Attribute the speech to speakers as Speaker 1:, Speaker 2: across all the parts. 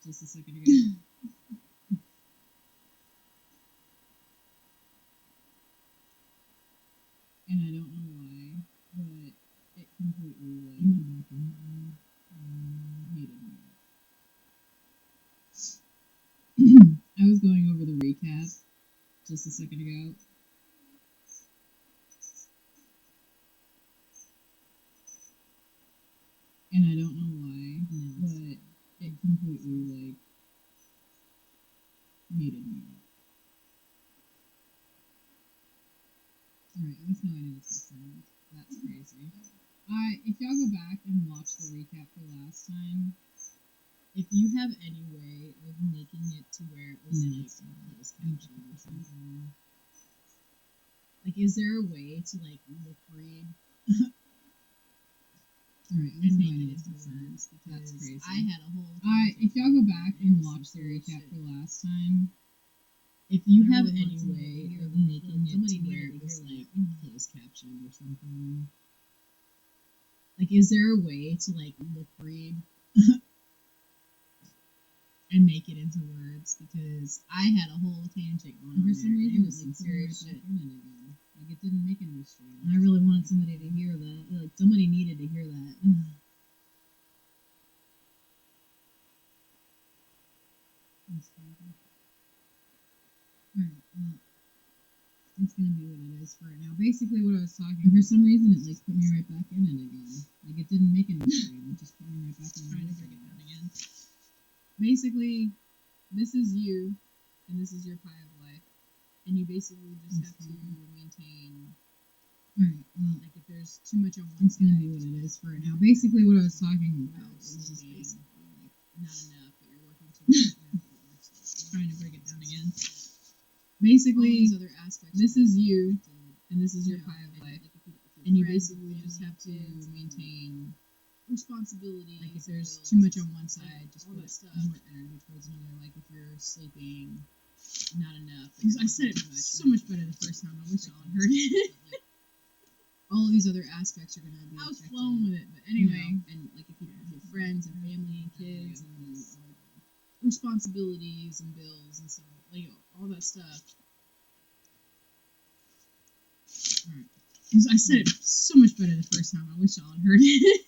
Speaker 1: just a second ago. And I don't know why, but it completely hated me. I was going over the recap just a second ago. And I don't know why, but it completely hated me. Alright, at least now I know it's the sound. That's crazy. If y'all go back and watch the recap for last time, if you have any way of making it to where it was closed caption or something, is there a way to lip read? Alright, at least now I know it's the sound. That's crazy. I had a whole. If y'all go back and watch the recap for last time. If you have any way of making it to where it was closed caption or something, is there a way to lip read and make it into words? Because I had a whole tangent going on. For some reason, it was some serious shit. It didn't make it into a stream. And I really wanted somebody to hear that. Somebody needed to hear that. That's crazy. Alright, well, it's gonna be what it is for right now. Basically, what I was talking, for some reason, it put me right back in it again. It didn't make it into stream. It just put me right back in it. Trying to break it down again. Basically, this is you, and this is your pie of life, and you basically just have to maintain. Alright, well, if there's too much on one, it's gonna be what it is for right now. Basically, what I was talking about was just basically not enough, but you're working too much. Trying to break it down again. Basically, other aspects this is you, and this is your pie of life, and you basically just have to maintain responsibility. If there's too much on one side, just put more energy towards another. If you're sleeping not enough. Because I said it so much better the first time. I wish y'all had heard it. All of these other aspects are gonna be. I was flowing with it, but anyway, and if you have your friends and family and kids and responsibilities and bills and stuff, all that stuff. Alright. Because I said it so much better the first time. I wish y'all had heard it.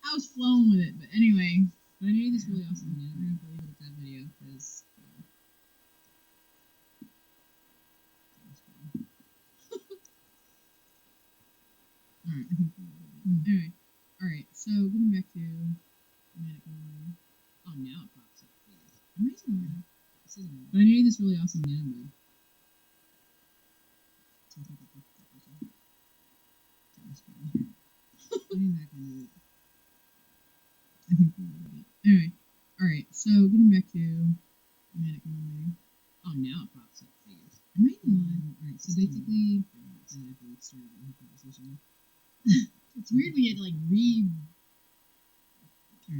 Speaker 1: I was flowing with it, but anyway. But I knew this really awesome. I'm gonna leave it at that video because. Alright. Anyway. Alright, so getting back to. Oh, now it pops up. Amazing. But I knew this really awesome anime. Getting back into it. I think we will be. Anyway, alright, so getting back to Manic Monday. Oh, now it pops up figures. Alright, so basically, after we started the whole conversation, it's weird when you had to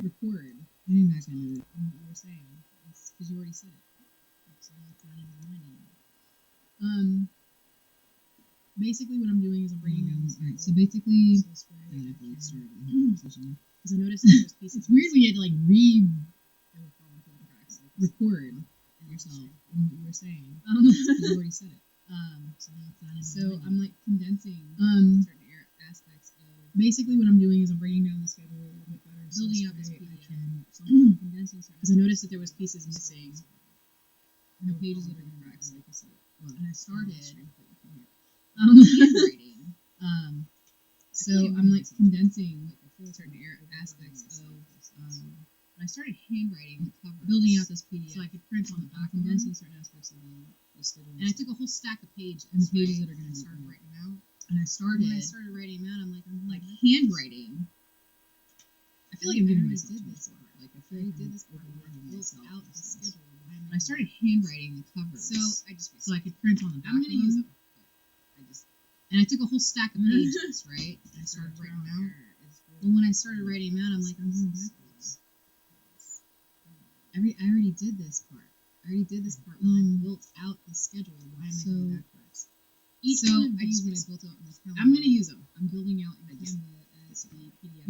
Speaker 1: record. Getting back into it. What you were saying. Because you already said it. So it's not in my mind anymore. Basically, what I'm doing is I'm bringing down this. Alright, so basically, after we started the whole conversation, because I noticed that there's pieces. It's weird when you had to record yourself and what you were saying. You already said it. So I'm condensing certain aspects of. Basically, what I'm doing is I'm bringing down the schedule a little bit better, building out this PDF. So I'm condensing certain. Because I noticed that there was pieces missing. And the pages that are correct, like you said. And I started handwriting. So I'm condensing certain aspects of. I started handwriting the cover, building out this PDF, so I could print on the back, condensing certain aspects of the schedule. And I took a whole stack of pages, and the pages that are going to start writing them out. And when I started writing them out, I'm handwriting. I feel like I already did this part. I feel like I did this part. Built out the schedule. When I started handwriting the covers, so I could print on the back. I'm going to use them. And I took a whole stack of pages, right? And I started writing them out. Well, when I started writing them out, I'm going backwards. I already did this part. When I built out the schedule. Why am I going backwards? What I built out in the calendar. I'm going to use them. I'm building out in Canva as the PDF.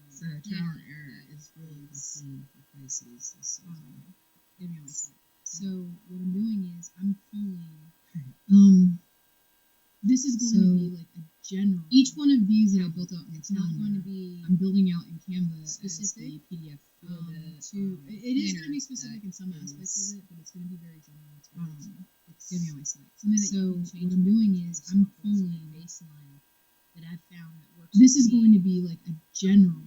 Speaker 1: So trial and error is
Speaker 2: for Pisces this season. Give me on my side. So what I'm doing is I'm pulling. This is going to be like a general.
Speaker 1: Each one of these that I built out in the
Speaker 2: It's not
Speaker 1: calendar,
Speaker 2: going to be
Speaker 1: I'm building out in Canva
Speaker 2: specific,
Speaker 1: as the PDF for
Speaker 2: it is going to be specific in some aspects of it, but it's going to be very general. It's
Speaker 1: Give me on my side.
Speaker 2: something that
Speaker 1: So
Speaker 2: you can change.
Speaker 1: what I'm doing is I'm pulling.
Speaker 2: Baseline that I've found that works.
Speaker 1: This
Speaker 2: for
Speaker 1: is
Speaker 2: me.
Speaker 1: going to be like a general.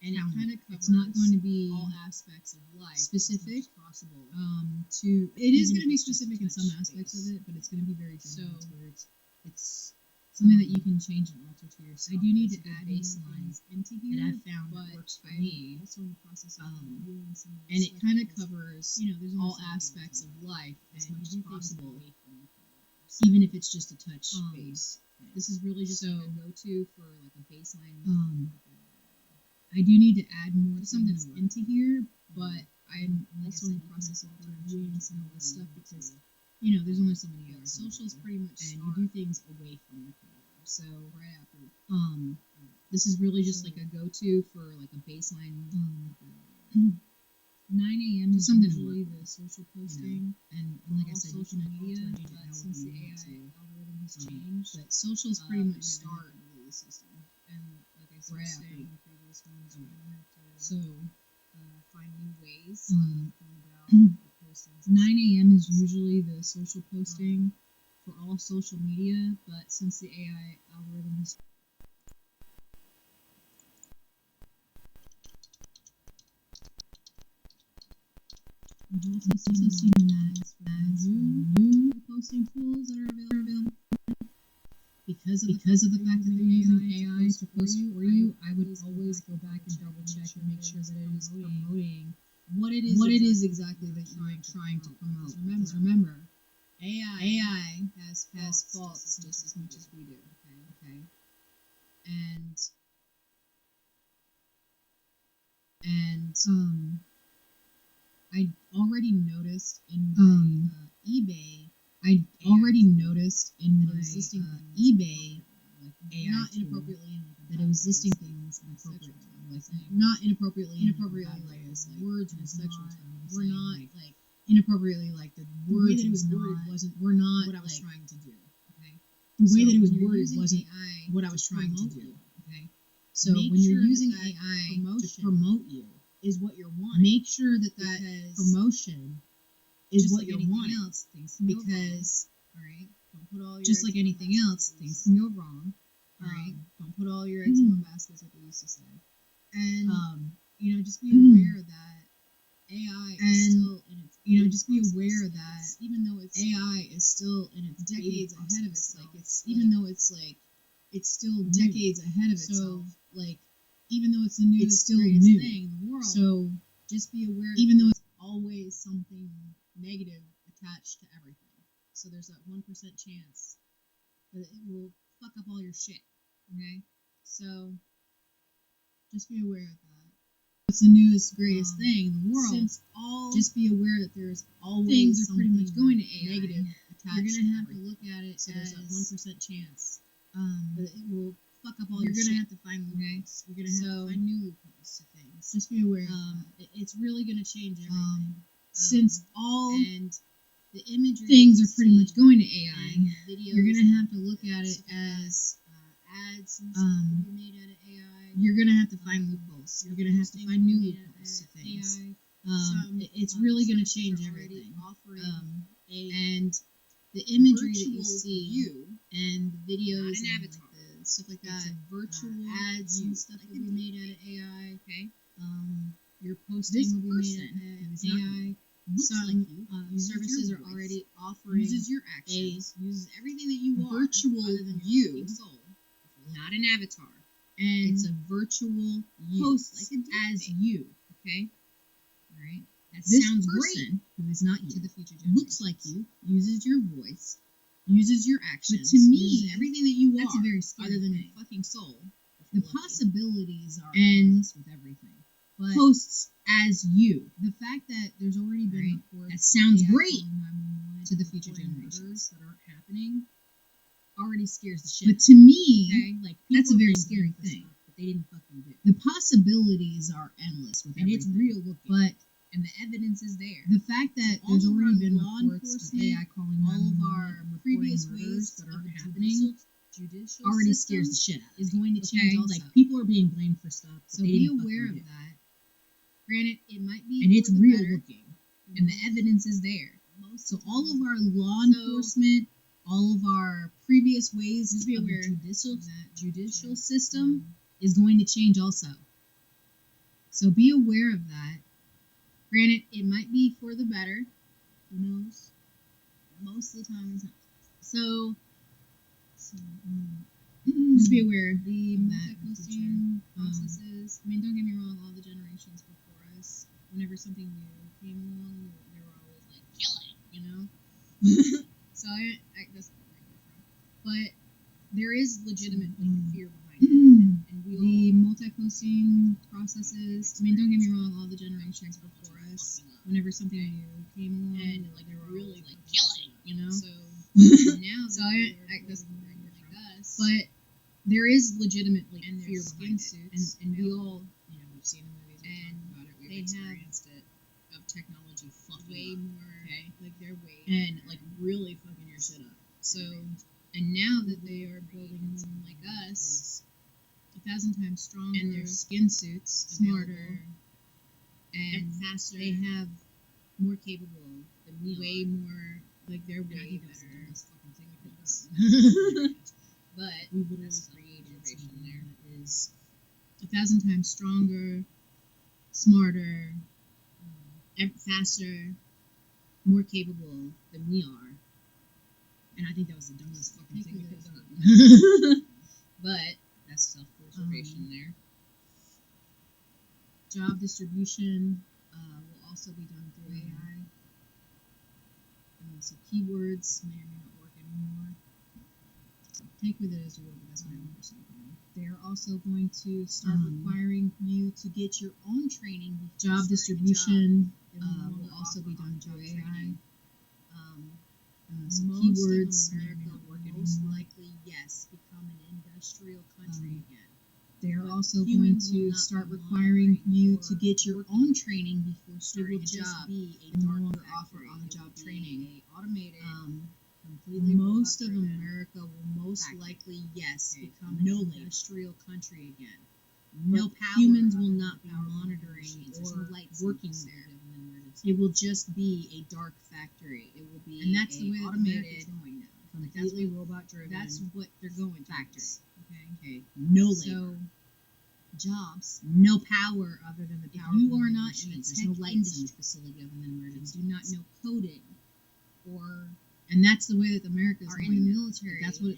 Speaker 2: And it kind of covers.
Speaker 1: It's not going to be
Speaker 2: all aspects of life
Speaker 1: specific.
Speaker 2: as much as possible.
Speaker 1: It is going to be specific in some aspects of it, but it's going to be very general.
Speaker 2: So,
Speaker 1: Where it's something that you can change and alter to yourself.
Speaker 2: I do need
Speaker 1: It's
Speaker 2: to add
Speaker 1: baselines
Speaker 2: into
Speaker 1: that
Speaker 2: here
Speaker 1: I've found
Speaker 2: but
Speaker 1: that works for
Speaker 2: I'm
Speaker 1: me.
Speaker 2: also in the process of reviewing some of
Speaker 1: And
Speaker 2: this
Speaker 1: it
Speaker 2: stuff
Speaker 1: kind of
Speaker 2: because,
Speaker 1: covers
Speaker 2: there's only
Speaker 1: all
Speaker 2: so many
Speaker 1: aspects of life
Speaker 2: as
Speaker 1: as
Speaker 2: much
Speaker 1: much
Speaker 2: as
Speaker 1: as
Speaker 2: possible,
Speaker 1: possible,
Speaker 2: So,
Speaker 1: even if it's just a touch base.
Speaker 2: this is really just
Speaker 1: So,
Speaker 2: like a go-to for like a baseline.
Speaker 1: I do need to add more
Speaker 2: something
Speaker 1: things
Speaker 2: into here, but I'm also in the process of reviewing some of this stuff because there's only so many hours. Social is pretty much
Speaker 1: and you do things away from the program.
Speaker 2: so right after.
Speaker 1: This is really just like a go-to for like a baseline. 9 a.m. is
Speaker 2: something
Speaker 1: usually
Speaker 2: the social
Speaker 1: posting,
Speaker 2: and
Speaker 1: like I said, you
Speaker 2: social
Speaker 1: can
Speaker 2: media,
Speaker 1: alter it
Speaker 2: but
Speaker 1: however
Speaker 2: since the
Speaker 1: you want
Speaker 2: AI
Speaker 1: to.
Speaker 2: algorithm has changed,
Speaker 1: But social is pretty much
Speaker 2: you're gonna
Speaker 1: start
Speaker 2: have to rule the system. And like I said,
Speaker 1: right
Speaker 2: saying
Speaker 1: after.
Speaker 2: in previous ones, you're gonna have to
Speaker 1: So
Speaker 2: find new ways
Speaker 1: um,
Speaker 2: to come about the postings.
Speaker 1: 9 a.m. is usually the social posting for all social media, but since the AI algorithm has I've also seen that as new posting tools that are available. Because of the fact that they're using AI to post for you, I would always go back and double check and make sure that it is promoting what it is exactly that you're trying to promote. Because remember, AI has faults just as much as we do. Okay, and I already noticed in my eBay. I already noticed in my eBay AI
Speaker 2: not
Speaker 1: tool
Speaker 2: inappropriately
Speaker 1: that it was listing things inappropriately, like not inappropriately in like words and sexual terms.
Speaker 2: We're not
Speaker 1: like inappropriately like the words
Speaker 2: way that it was
Speaker 1: was
Speaker 2: worded
Speaker 1: not
Speaker 2: wasn't
Speaker 1: we're not
Speaker 2: what I was
Speaker 1: like
Speaker 2: trying to do. Okay.
Speaker 1: the way
Speaker 2: So
Speaker 1: that it was
Speaker 2: when you're
Speaker 1: worded
Speaker 2: using
Speaker 1: wasn't
Speaker 2: AI
Speaker 1: what I was
Speaker 2: to
Speaker 1: trying to
Speaker 2: promote
Speaker 1: do.
Speaker 2: you,
Speaker 1: Okay, so
Speaker 2: make
Speaker 1: when you're
Speaker 2: sure
Speaker 1: using
Speaker 2: that
Speaker 1: AI to
Speaker 2: promotion
Speaker 1: promote you,
Speaker 2: is what you're wanting.
Speaker 1: make sure that
Speaker 2: Because
Speaker 1: promotion is
Speaker 2: just
Speaker 1: what
Speaker 2: like
Speaker 1: you're
Speaker 2: anything
Speaker 1: wanting.
Speaker 2: else, things can go wrong.
Speaker 1: Because
Speaker 2: All right, don't put all your
Speaker 1: just
Speaker 2: eggs
Speaker 1: like
Speaker 2: in one
Speaker 1: anything
Speaker 2: basket,
Speaker 1: else,
Speaker 2: please.
Speaker 1: things can go wrong.
Speaker 2: All right,
Speaker 1: Um,
Speaker 2: don't put all your eggs in one basket, is what they used to say. And just be
Speaker 1: Mm.
Speaker 2: aware that AI is still in its
Speaker 1: just be
Speaker 2: process.
Speaker 1: aware that
Speaker 2: even though it's
Speaker 1: AI is still in its
Speaker 2: decades
Speaker 1: baby
Speaker 2: ahead of
Speaker 1: process.
Speaker 2: itself,
Speaker 1: Like it's
Speaker 2: like,
Speaker 1: even though it's like it's still
Speaker 2: decades ahead of
Speaker 1: So
Speaker 2: itself,
Speaker 1: like
Speaker 2: even though it's the newest,
Speaker 1: it's still
Speaker 2: greatest
Speaker 1: new.
Speaker 2: thing in the world.
Speaker 1: So
Speaker 2: just be aware that
Speaker 1: even though
Speaker 2: there's always something negative attached to everything. So there's that 1% chance that it will fuck up all your shit. Okay? So just be aware of that.
Speaker 1: it's the newest greatest thing in the world.
Speaker 2: Since all
Speaker 1: Just be aware that there's always
Speaker 2: things are pretty much
Speaker 1: something
Speaker 2: going to AI,
Speaker 1: negative
Speaker 2: you're
Speaker 1: attached
Speaker 2: gonna
Speaker 1: to
Speaker 2: have to
Speaker 1: everything.
Speaker 2: look at it
Speaker 1: So there's that
Speaker 2: as
Speaker 1: 1% chance.
Speaker 2: that it will fuck up all
Speaker 1: You're
Speaker 2: your
Speaker 1: gonna
Speaker 2: shit.
Speaker 1: have to find loopholes.
Speaker 2: You're gonna have to find new loopholes to things.
Speaker 1: Just be aware of that.
Speaker 2: It's really gonna change everything.
Speaker 1: Since all
Speaker 2: And the imagery
Speaker 1: things
Speaker 2: that
Speaker 1: are
Speaker 2: you
Speaker 1: pretty
Speaker 2: see
Speaker 1: much going to AI,
Speaker 2: and videos
Speaker 1: you're gonna
Speaker 2: and
Speaker 1: have to look at it
Speaker 2: stuff like
Speaker 1: as
Speaker 2: ads and stuff will be made out of AI.
Speaker 1: you're gonna have to find loopholes. You're gonna have to find new loopholes to things. It's really gonna change everything. And the imagery that you see and the videos
Speaker 2: not an
Speaker 1: and
Speaker 2: avatar.
Speaker 1: like the stuff like that,
Speaker 2: It's a virtual
Speaker 1: ads
Speaker 2: you.
Speaker 1: and stuff will be made out of AI.
Speaker 2: Okay.
Speaker 1: Your posting
Speaker 2: This
Speaker 1: will be made
Speaker 2: person
Speaker 1: out
Speaker 2: who
Speaker 1: of
Speaker 2: is not
Speaker 1: AI.
Speaker 2: looks
Speaker 1: Some
Speaker 2: like you, uses
Speaker 1: services
Speaker 2: your
Speaker 1: are
Speaker 2: voice,
Speaker 1: already offering
Speaker 2: uses your actions, uses everything that you are,
Speaker 1: virtual
Speaker 2: other than your
Speaker 1: you,
Speaker 2: fucking soul, not an avatar.
Speaker 1: and
Speaker 2: It's a virtual you,
Speaker 1: posts
Speaker 2: like a
Speaker 1: as
Speaker 2: deepfake.
Speaker 1: you.
Speaker 2: Okay. All right. That
Speaker 1: This
Speaker 2: sounds
Speaker 1: person
Speaker 2: great.
Speaker 1: who is not
Speaker 2: To
Speaker 1: you,
Speaker 2: the future
Speaker 1: looks like
Speaker 2: generations.
Speaker 1: you, uses your voice, uses your actions.
Speaker 2: to me,
Speaker 1: uses everything that you
Speaker 2: That's
Speaker 1: are,
Speaker 2: a very scary
Speaker 1: other than
Speaker 2: thing.
Speaker 1: your fucking soul.
Speaker 2: The
Speaker 1: Lucky.
Speaker 2: possibilities are
Speaker 1: And
Speaker 2: endless with everything. But
Speaker 1: posts as you.
Speaker 2: the fact that there's already been
Speaker 1: Right.
Speaker 2: reports
Speaker 1: That sounds
Speaker 2: of AI
Speaker 1: great
Speaker 2: calling 911
Speaker 1: to the
Speaker 2: and
Speaker 1: future
Speaker 2: reporting
Speaker 1: generations.
Speaker 2: murders that aren't happening already scares the shit.
Speaker 1: But to me,
Speaker 2: Okay, like
Speaker 1: that's
Speaker 2: people
Speaker 1: a very
Speaker 2: are
Speaker 1: scary
Speaker 2: begging for
Speaker 1: thing.
Speaker 2: stuff they didn't fucking do.
Speaker 1: The possibilities are endless with
Speaker 2: And it's
Speaker 1: everything.
Speaker 2: real looking.
Speaker 1: But
Speaker 2: And the evidence is there.
Speaker 1: the fact that
Speaker 2: So all
Speaker 1: there's
Speaker 2: of
Speaker 1: already
Speaker 2: our
Speaker 1: been
Speaker 2: law
Speaker 1: reports of AI calling
Speaker 2: all of
Speaker 1: 911
Speaker 2: our
Speaker 1: and
Speaker 2: previous
Speaker 1: reporting
Speaker 2: ways
Speaker 1: murders that
Speaker 2: of
Speaker 1: aren't
Speaker 2: the
Speaker 1: happening
Speaker 2: judicial
Speaker 1: already
Speaker 2: system
Speaker 1: scares the shit out of
Speaker 2: is
Speaker 1: me.
Speaker 2: going to change
Speaker 1: Okay?
Speaker 2: also.
Speaker 1: Like, people are being blamed for stuff that
Speaker 2: So
Speaker 1: they
Speaker 2: be
Speaker 1: didn't
Speaker 2: aware
Speaker 1: fucking
Speaker 2: of
Speaker 1: do.
Speaker 2: that. Granted, it might be
Speaker 1: And it's
Speaker 2: for the
Speaker 1: real
Speaker 2: better,
Speaker 1: looking.
Speaker 2: and the evidence is there.
Speaker 1: So all of our law
Speaker 2: So-
Speaker 1: enforcement, all of our previous ways
Speaker 2: Just be
Speaker 1: of
Speaker 2: aware
Speaker 1: the judicial
Speaker 2: that-
Speaker 1: system is going to change also. So be aware of that.
Speaker 2: Granted, it might be for the better. Who knows? Most of the time, it's not. So just be aware. The
Speaker 1: of that in the
Speaker 2: multi-posting processes. I mean, don't get me wrong. All the generations before us, whenever something new came along, they were always like killing, you know. So that's where I get from. But there is legitimately fear behind it, and the multi-posting processes. I mean, don't get me wrong. All the generations before us, whenever something new came along, and like they were really like killing, you know. So now,
Speaker 1: So
Speaker 2: that's where I get from. But there is legitimately fear behind
Speaker 1: suits,
Speaker 2: it, and we all,
Speaker 1: we've seen the movies,
Speaker 2: and
Speaker 1: talked about it,
Speaker 2: they have
Speaker 1: it, of technology fucking
Speaker 2: way
Speaker 1: up,
Speaker 2: more,
Speaker 1: okay?
Speaker 2: like they're way,
Speaker 1: And like really fucking your shit up.
Speaker 2: so, and now that they are building one like us, 1,000 times stronger,
Speaker 1: and their skin suits
Speaker 2: smarter,
Speaker 1: available,
Speaker 2: and faster.
Speaker 1: They have
Speaker 2: more capable
Speaker 1: than we
Speaker 2: way
Speaker 1: are.
Speaker 2: more, like they're
Speaker 1: And I
Speaker 2: way
Speaker 1: think that's the
Speaker 2: better.
Speaker 1: dumbest fucking thing we've ever
Speaker 2: Yes.
Speaker 1: done.
Speaker 2: But
Speaker 1: We literally
Speaker 2: that's
Speaker 1: created
Speaker 2: observation
Speaker 1: something
Speaker 2: there.
Speaker 1: that is
Speaker 2: 1,000 times stronger, smarter, faster, more capable than we are.
Speaker 1: and I think that was the dumbest fucking thing we could have done.
Speaker 2: But
Speaker 1: That's self-preservation there.
Speaker 2: job distribution will also be done through AI. So keywords may or may not work anymore. Take with it as you will, but that's my own personal opinion. They're also going to start requiring you to get your own training. Job distribution will also be done through AI.
Speaker 1: So
Speaker 2: Most
Speaker 1: keywords
Speaker 2: of
Speaker 1: may or may
Speaker 2: America
Speaker 1: not work
Speaker 2: will most
Speaker 1: anymore.
Speaker 2: likely, yes, become an industrial country again.
Speaker 1: They're
Speaker 2: But
Speaker 1: also going
Speaker 2: humans will
Speaker 1: to
Speaker 2: not
Speaker 1: start
Speaker 2: be
Speaker 1: requiring
Speaker 2: monitoring
Speaker 1: you
Speaker 2: or
Speaker 1: to get your
Speaker 2: working
Speaker 1: own training before
Speaker 2: It
Speaker 1: starting
Speaker 2: will
Speaker 1: a
Speaker 2: just
Speaker 1: job.
Speaker 2: be a
Speaker 1: They no
Speaker 2: dark
Speaker 1: longer
Speaker 2: factory.
Speaker 1: offer on-the-job
Speaker 2: It will be
Speaker 1: training.
Speaker 2: a automated,
Speaker 1: Completely
Speaker 2: most of
Speaker 1: robot-driven
Speaker 2: America will most
Speaker 1: factory.
Speaker 2: likely, yes,
Speaker 1: Okay,
Speaker 2: become
Speaker 1: no
Speaker 2: an
Speaker 1: labor.
Speaker 2: industrial country again.
Speaker 1: No
Speaker 2: But
Speaker 1: power
Speaker 2: humans will
Speaker 1: other
Speaker 2: not
Speaker 1: than
Speaker 2: be
Speaker 1: the power of
Speaker 2: monitoring
Speaker 1: machines.
Speaker 2: or
Speaker 1: There's no lights
Speaker 2: working
Speaker 1: in the
Speaker 2: there.
Speaker 1: facility other than emergency.
Speaker 2: It will just be a dark factory. It will be
Speaker 1: And that's
Speaker 2: a
Speaker 1: the way that
Speaker 2: automated,
Speaker 1: America's going now.
Speaker 2: like,
Speaker 1: Completely robot-driven.
Speaker 2: That's what they're going
Speaker 1: factory.
Speaker 2: towards. Okay.
Speaker 1: Okay, no labor.
Speaker 2: So jobs.
Speaker 1: No power other than the
Speaker 2: If
Speaker 1: power
Speaker 2: you
Speaker 1: of
Speaker 2: are
Speaker 1: the
Speaker 2: not in the
Speaker 1: machines. There's
Speaker 2: tech
Speaker 1: no lights in the
Speaker 2: industry
Speaker 1: facility other than
Speaker 2: and
Speaker 1: emergency.
Speaker 2: do not know coding, or
Speaker 1: And that's the way that America's
Speaker 2: are
Speaker 1: going
Speaker 2: in the
Speaker 1: now.
Speaker 2: military,
Speaker 1: That's what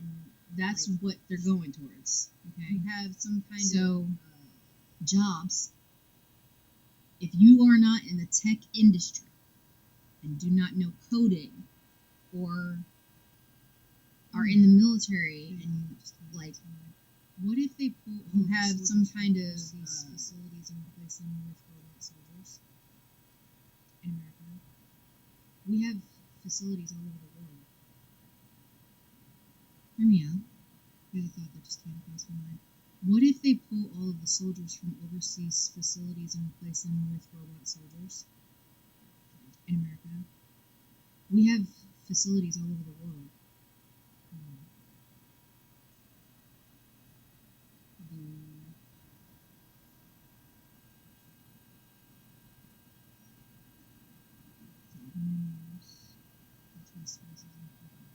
Speaker 2: that's
Speaker 1: like,
Speaker 2: what they're going towards.
Speaker 1: okay.
Speaker 2: You have some kind
Speaker 1: So,
Speaker 2: of jobs. If you are not in the tech industry and do not know coding, or are in the military and like, what if they pull? You have some kind of
Speaker 1: facilities and replace them with robot soldiers
Speaker 2: in America. We have facilities all over the world.
Speaker 1: Hear me out. You had a thought that just came across my mind.
Speaker 2: What if they pull all of the soldiers from overseas facilities and replace them with robot soldiers in America? We have facilities all over the world. That's why space is important.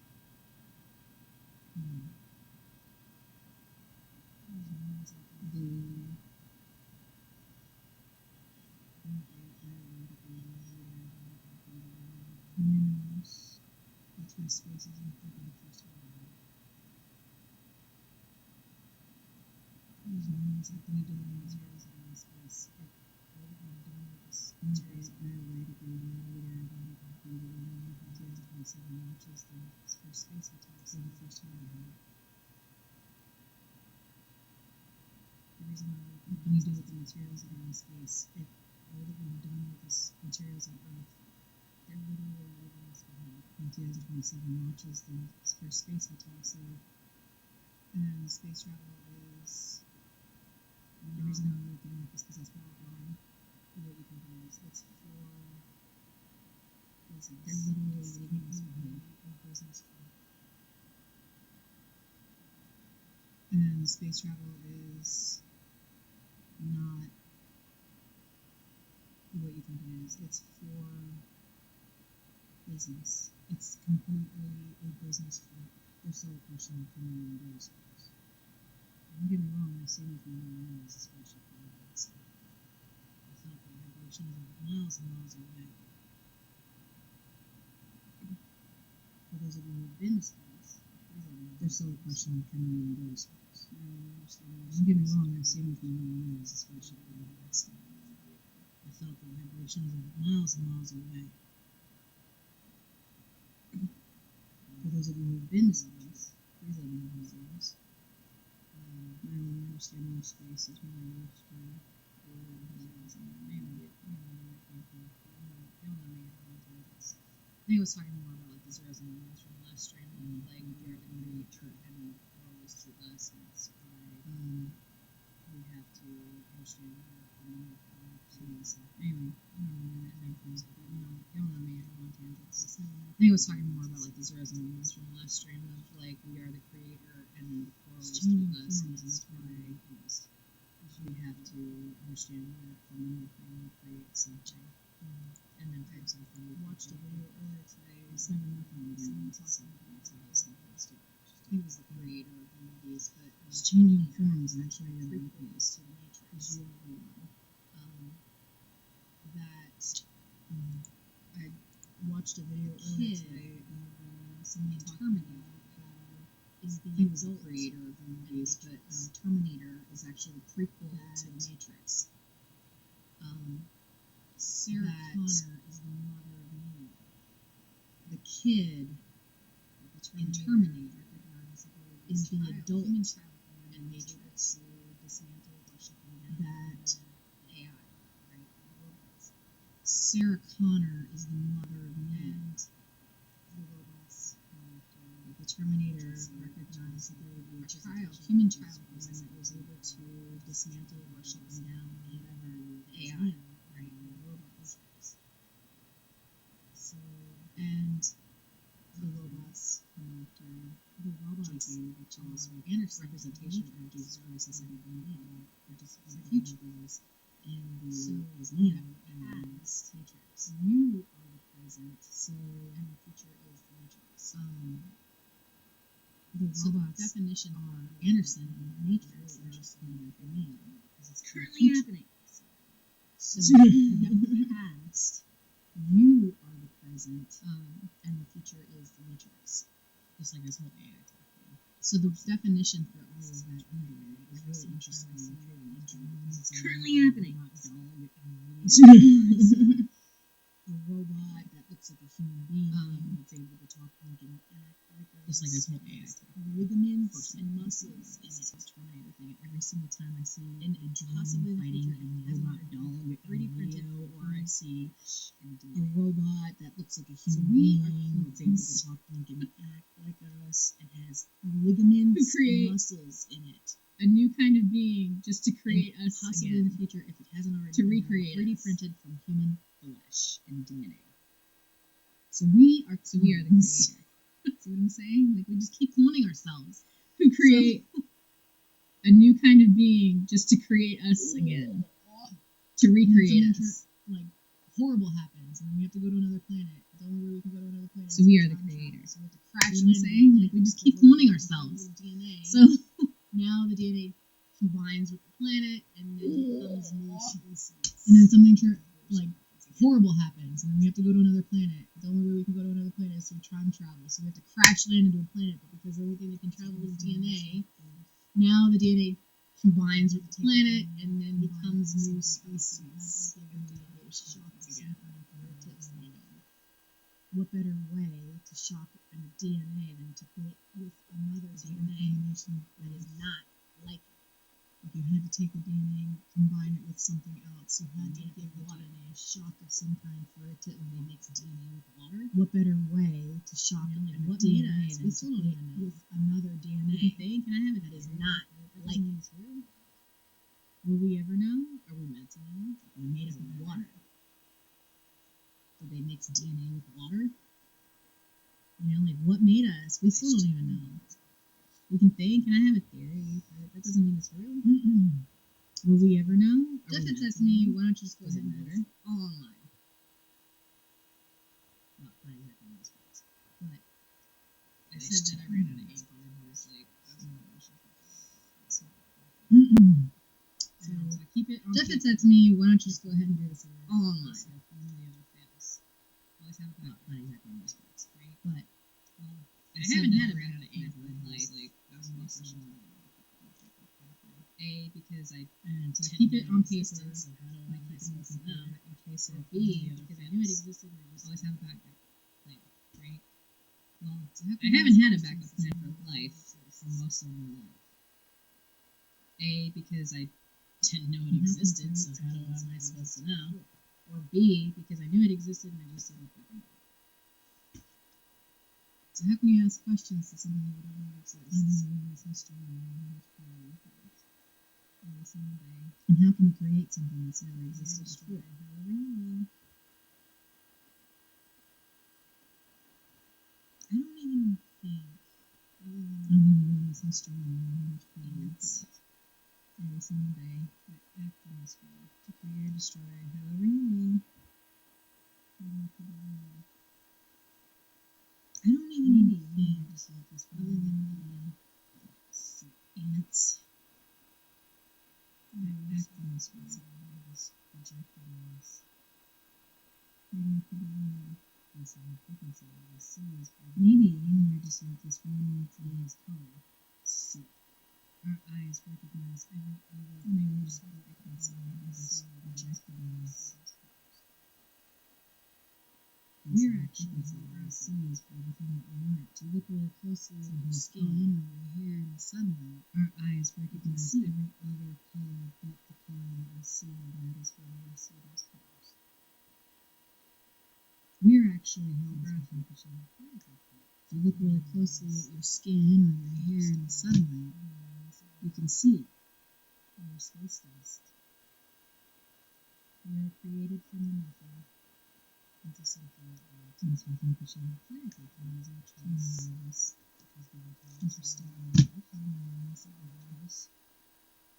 Speaker 2: Minerals. That's why space is important, first of all. There's minerals that we do in materials that are in space. If all that we've done with this materials are in way to be leader and 2027, which is the first space we took, so the first time we had. The reason why what can you do with the materials that are in space? If all that we've done with this materials on Earth, they're literally leaving us behind. In 2027, which is the first space we took, so and then space travel is The reason I'm looking at this because that's bottom line. What you think it is? It's for business. They're literally leaving us behind. Business. And then space travel is not what you think it is. It's for business. It's completely a business flip. They're still questioning from the go to space. Don't get me wrong, I've seen it from the moon as a spaceship for so I felt the vibrations of miles and miles away. For those of you who've been to space, they're still questioning can we even go to space. Don't get me wrong, I've seen it from the moon as a spaceship for so I felt the vibrations of miles and miles away. For those of you who've been to space, please let me know how it goes. My only understanding of space is when I watched anyway, y'all know me, I think I was talking more about like the zeros and ones from the last stream of like we are the creator and the world is through us, and that's why we have to understand that the number anyway, I don't know where that came from, but y'all know me, I go on tangents. I think I was talking more about like the zeros and ones from the last stream of like we are the creator and the world is through us, and that's why we have to understand that the number thing creates something. And then from something we watched a video earlier today. It's never nothing again. I think it was the creator of the movies, but it's changing forms. Actually, you're the prequels to the Matrix. You are the one. I watched a video earlier today of someone talking about how he was the creator of the movies, but Terminator is actually the prequel to the Matrix. Sarah Connor is the mother of Neo. The kid in Terminator is the adult in Matrix that AI, right? Sarah Connor is the mother of Neo. The robots, the Terminator recognized that there would be a human child when it was able to dismantle or shut them down, whatever AI. So, and the robots come after the robots, which is representation of Jesus Christ as the future is in the Neo and Matrix. You are the present, so and the future is the Matrix. The robots definition are Anderson and the Matrix are just for Neo because it's currently happening. So you have the past. You are the present, and the future is the Matrix. Just like this whole AI talk thing. So the definition for all of that under it is really interesting. It's currently happening. A robot that looks like a human being that's able to talk, think, and act like us. Just like this whole AI talk. Ligaments and muscles in it. This Terminator thing. Every single time I see a drone fighting a robot dog 3D printed, or I see a robot that looks like a human being that's able to talk, think, and act like us, and has ligaments and muscles in it. A new kind of being just to create us possibly again. In the future, if it hasn't already to recreate 3D printed from human flesh and DNA. So we are the creator. See what I'm saying? Like we just keep cloning ourselves. Who create a new kind of being just to create us again. To recreate us. Like horrible happens and then we have to go to another planet. The only way we can go to another planet. So we are the creator. So we have to crash land. Saying? Like we just keep cloning ourselves. DNA. So now the DNA combines with the planet and then becomes new species. And then something like horrible happens and then we have to go to another planet. The only way we can go to another planet is through time travel. So we have to crash land into a planet, but because the only thing that can travel is DNA, now the DNA combines with the planet and then becomes new species. What better way to shock a DNA than to put it with another DNA that is not like it? If you had to take the DNA, combine it with something else, you had to give the DNA a shock of some kind for it to mix DNA with water. What better way to shock a DNA than to put it with another DNA? Can I have it that is not like it? Will we ever know? Are we meant to know? Are we made up of water? Did they mix DNA with water? You know, like what made us? We still don't even know. We can think, and I have a theory, but that doesn't mean it's real. Will we ever know? If it says to me, why don't you just go ahead and do it all online? Not exactly in this place, but I said that I ran out of ink, and he was like, so I keep it on. If it said to me, why don't you just go ahead and do this all online? So if one or the other fails, always have not exactly in this place, right? But I haven't had a bad ink with like A, because I keep it on paper. So how do I keep it on paper in case of B, because I knew it existed and I just always have a backup plan, right? Well, I haven't had a backup plan for life for most of my life. A, because I didn't know it existed, so how am I supposed to know? Or B, because I knew it existed and I just didn't fucking know. So how can you ask questions to something that you don't know exists? Every single day. And how can you create something that's never existed before? However you will. I don't even think. This mystery ants every single day that act in this way to create or destroy however you will. I don't even think just like this other than ants that act in this way. Just projecting this. Maybe they're just like this one little color. See. Our eyes recognize every other. Maybe we're just projecting this. We're actually sees everything that we aren't. You look really closely at your skin or your hair in the sunlight. Our eyes recognize every other color but the color that we see, and that is why we see those colors. We're actually holographic. If you look really closely at your skin or your hair in the sunlight, you can see it. We're space dust. We are created from nothing into something that we are 10% clarity from these actions. Interstellar life,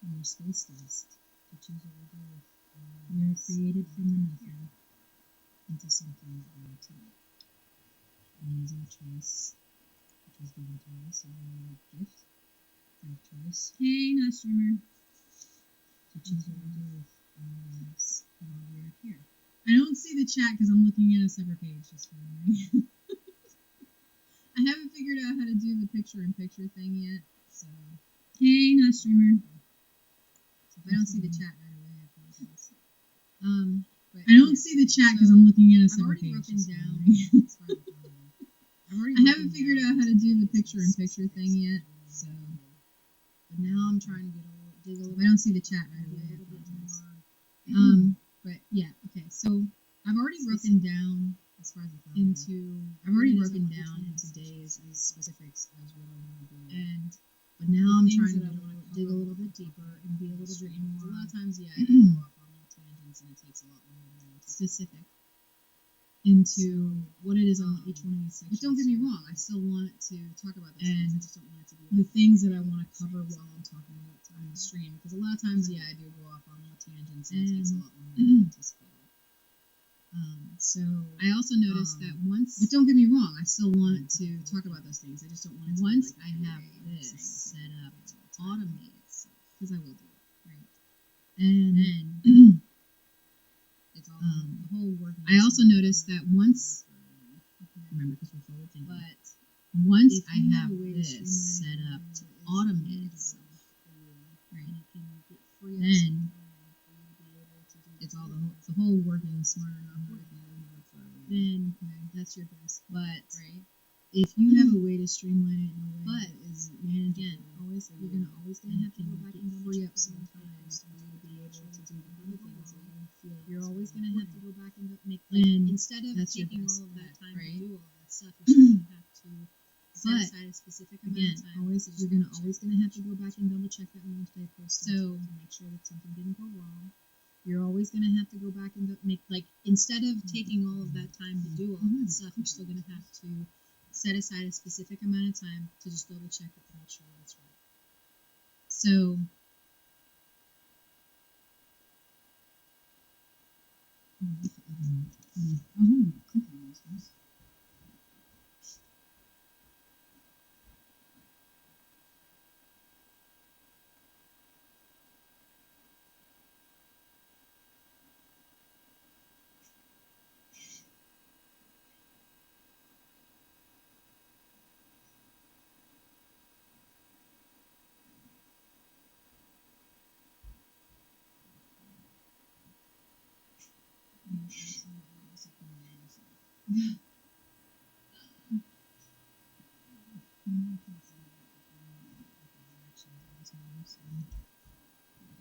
Speaker 2: we are space dust to choose what we do with. We are created from the nothing into something that we are today. And it is our choice, which was given to us as a gift, free choice. Hey, not streamer. To choose what we do with our lives while we are here. I don't see the chat because I'm looking at a separate page, just for me. I haven't figured out how to do the picture-in-picture thing yet, so. Hey, not streamer. So if I don't see the chat right away, I apologize. But I don't see the chat because I'm looking at a separate page. I've already broken down. I haven't figured out how to do the picture-in-picture thing yet, so. But now I'm trying to dig a little. If I don't see the chat right away, I apologize. But yeah, okay. So I've already broken down as far as I've already broken down into days as specifics as what I want to do. But now I'm trying to dig a little bit deeper and be a little bit more. A lot of times, yeah, I go off on little tangents and it takes a lot longer than I want to. Specific into what it is on each one of these sections. But don't get me wrong, I still want to talk about those things. I just don't want it to be the things that I want to cover while I'm talking about on the stream. Because a lot of times, yeah, I do go off on little tangents and it takes a lot longer than I anticipated. So I also noticed that once, but don't get me wrong, I still want to talk about those things. I just don't want it to once be like I have this set up, automated stuff, because I will do it, right? And then it's all the whole work. I also noticed that once, remember, because we're forward thinking, but once I have this set up to automate stuff, right? Then it's all the whole working smarter, not harder thing. Then that's your best. But right, if you have a way to streamline it in a way that is manageable, always you're gonna have to go back and free up sometimes for you to be able to do the other things that you feel like you're always gonna have to go back and make. Like, instead of taking all of that time to do all that stuff, you're still gonna have to set aside a specific amount
Speaker 1: again,
Speaker 2: of time.
Speaker 1: always you're gonna always gonna have to go back and double check that multi post
Speaker 2: So-
Speaker 1: to make sure that something didn't go wrong. You're always gonna have to go back and make
Speaker 2: Like instead of taking all of that time to do all that stuff, you're still gonna have to set aside a specific amount of time to just double check it to make sure that it's right. So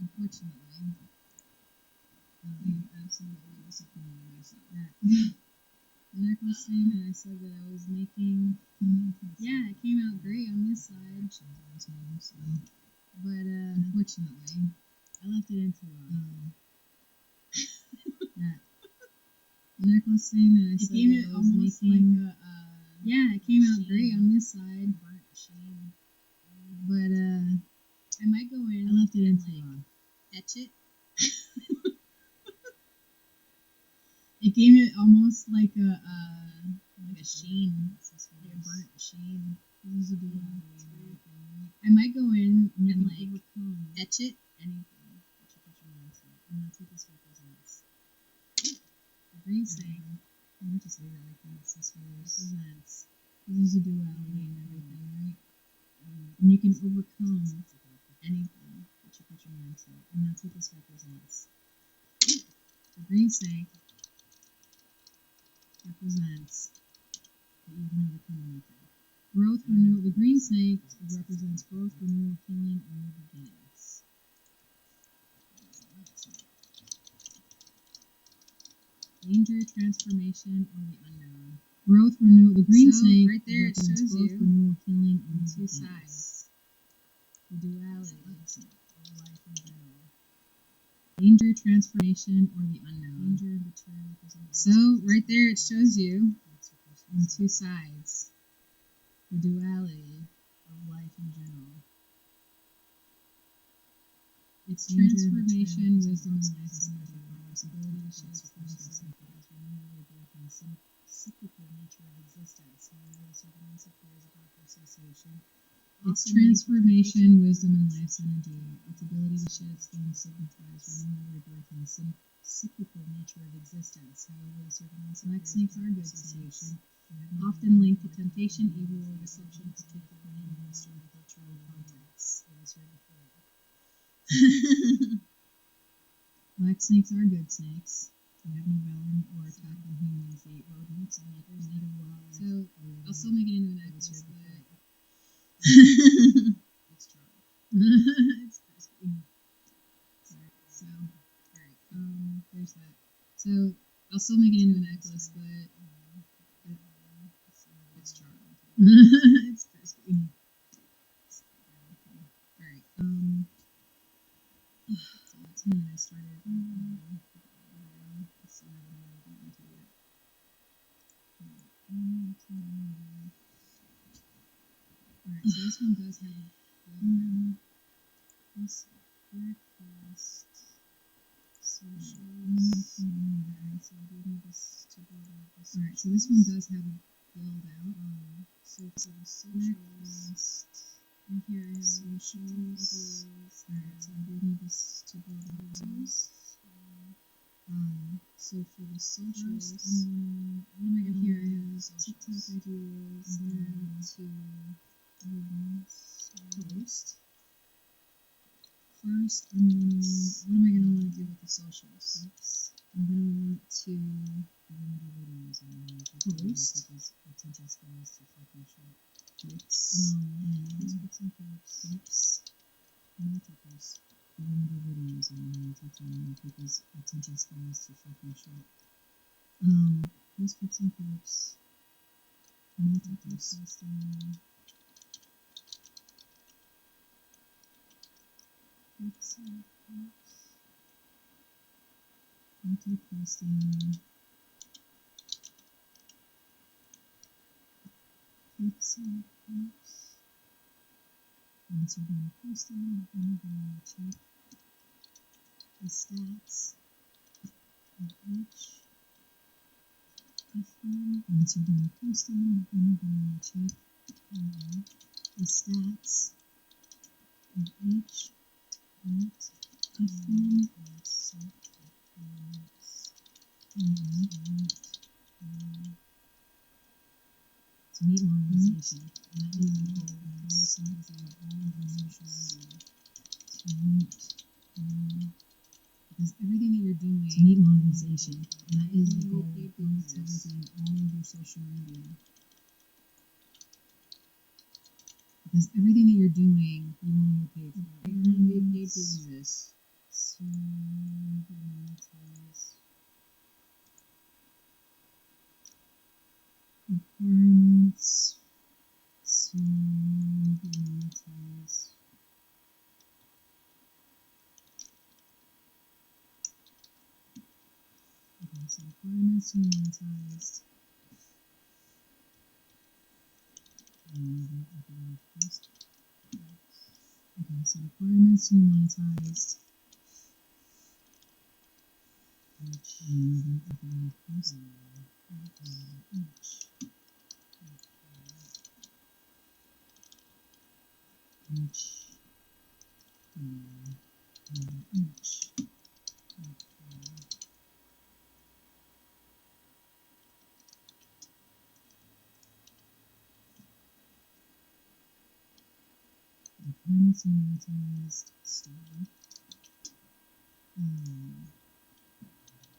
Speaker 1: unfortunately, I'm absolutely disappointed in myself. The necklace thing that I said that I was making, yeah, it came out great on this side. But unfortunately, I left it in too long. That necklace thing that I
Speaker 2: it
Speaker 1: said
Speaker 2: gave
Speaker 1: that
Speaker 2: it
Speaker 1: I was
Speaker 2: almost
Speaker 1: making,
Speaker 2: like a
Speaker 1: yeah, it came out
Speaker 2: sheen.
Speaker 1: great on this side.
Speaker 2: burnt sheen.
Speaker 1: But
Speaker 2: I might go in.
Speaker 1: I left it in
Speaker 2: and,
Speaker 1: too
Speaker 2: like,
Speaker 1: long.
Speaker 2: etch it. It gave it almost like a sheen, like a burnt sheen.
Speaker 1: This is a duality and everything, right?
Speaker 2: I might go in
Speaker 1: And you
Speaker 2: and
Speaker 1: can
Speaker 2: like
Speaker 1: overcome
Speaker 2: etch it.
Speaker 1: anything that you put your mind to, and that's what this represents. The green snake, I want to say that like that. It's this represents. There's a duality and everything, right? And you can overcome anything that you put your mind to, and that's what this represents. The green snake represents that you can overcome anything. Growth, renewal. The green snake represents growth, renewal, healing, and new beginnings. Danger, transformation, or the unknown. Growth, renewal. The green
Speaker 2: So,
Speaker 1: snake
Speaker 2: right there it
Speaker 1: represents
Speaker 2: shows
Speaker 1: growth,
Speaker 2: you
Speaker 1: renewal, healing, and new
Speaker 2: two
Speaker 1: beginnings.
Speaker 2: sides.
Speaker 1: The duality of life in general. Danger, transformation, or the unknown. Danger and betrayal represent.
Speaker 2: So right there it shows you in two sides.
Speaker 1: The duality of life in general. It's transformation, wisdom, and life synergy. Ability to shed its symptoms, renewal, rebirth, and cyclical nature of existence. However, the circumstance appears about for association. Its transformation, wisdom, and life's energy. Its ability to shed its skin signifies renewal, rebirth, and cyclical nature of existence. However, the circumstance black snakes are good snakes, often linked to temptation, evil, or deception, particularly in Western cultural contexts. It was here before. Black snakes are good snakes. They have no venom or attack on humans. They eat rodents and like native wildlife.
Speaker 2: So I'll still make it into an necklace, but
Speaker 1: It's charming.
Speaker 2: it's crispy.
Speaker 1: Sorry.
Speaker 2: So alright, there's that. So I'll still make it into a necklace, but
Speaker 1: It's charming.
Speaker 2: it's crispy. Alright.
Speaker 1: So that's when I started. I still haven't really gotten to it. Alright, so this one does have a this breakfast socials. So I do need this to build out this. Alright, so this one does have a build out. So for the socials. And here I have socials. Alright, so I do need this to build out those. So for the socials, what am I gonna here? I have TikTok ideas. I'm going to post. First, what am I gonna want to do with the socials? I'm gonna want to remember videos and post because attention span is too fucking short. Posts. Facebooks and posts. Multi-posts. Remember videos and multi-time people's attention span is too fucking short. Facebooks and posts. Multi-posting. Pixel posts. Multi-posting. Pixel posts. Once you're done posting, then you're going to check the stats of each platform. Once you're done posting, then you're going to check the stats of each platform. To meet monetization, and that is the goal. Monetizing all of your social media. To meet, because everything that you're doing to meet monetization, and that is the goal. Monetizing all of your social media. Because everything that you're doing, you want to get paid for. You want to get paid to do this. To monetize. Requirements to monetize. Okay, so requirements to monetize. Okay, so requirements to monetize. Requirements to monetize. Store.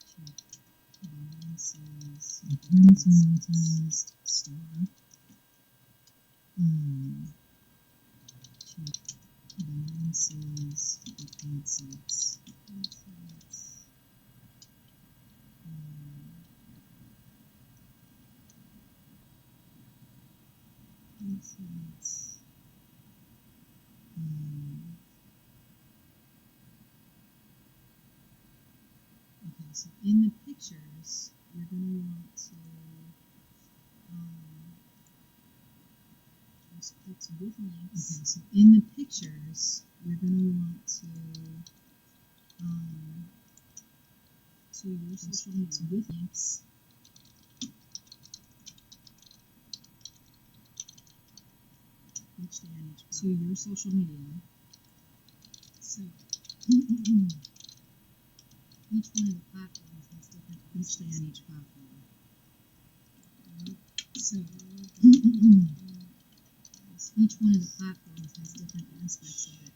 Speaker 1: Check balances. Requirements to monetize. Store. Check balances for paid sites. Paid sites. Okay, so in the pictures, you're going to want to post pics with links. Okay, so in the pictures, you're going to want to your social media with links. Each day on each to your social media. So each one of the platforms has different each day on each platform. So each one of the platforms has different aspects of it.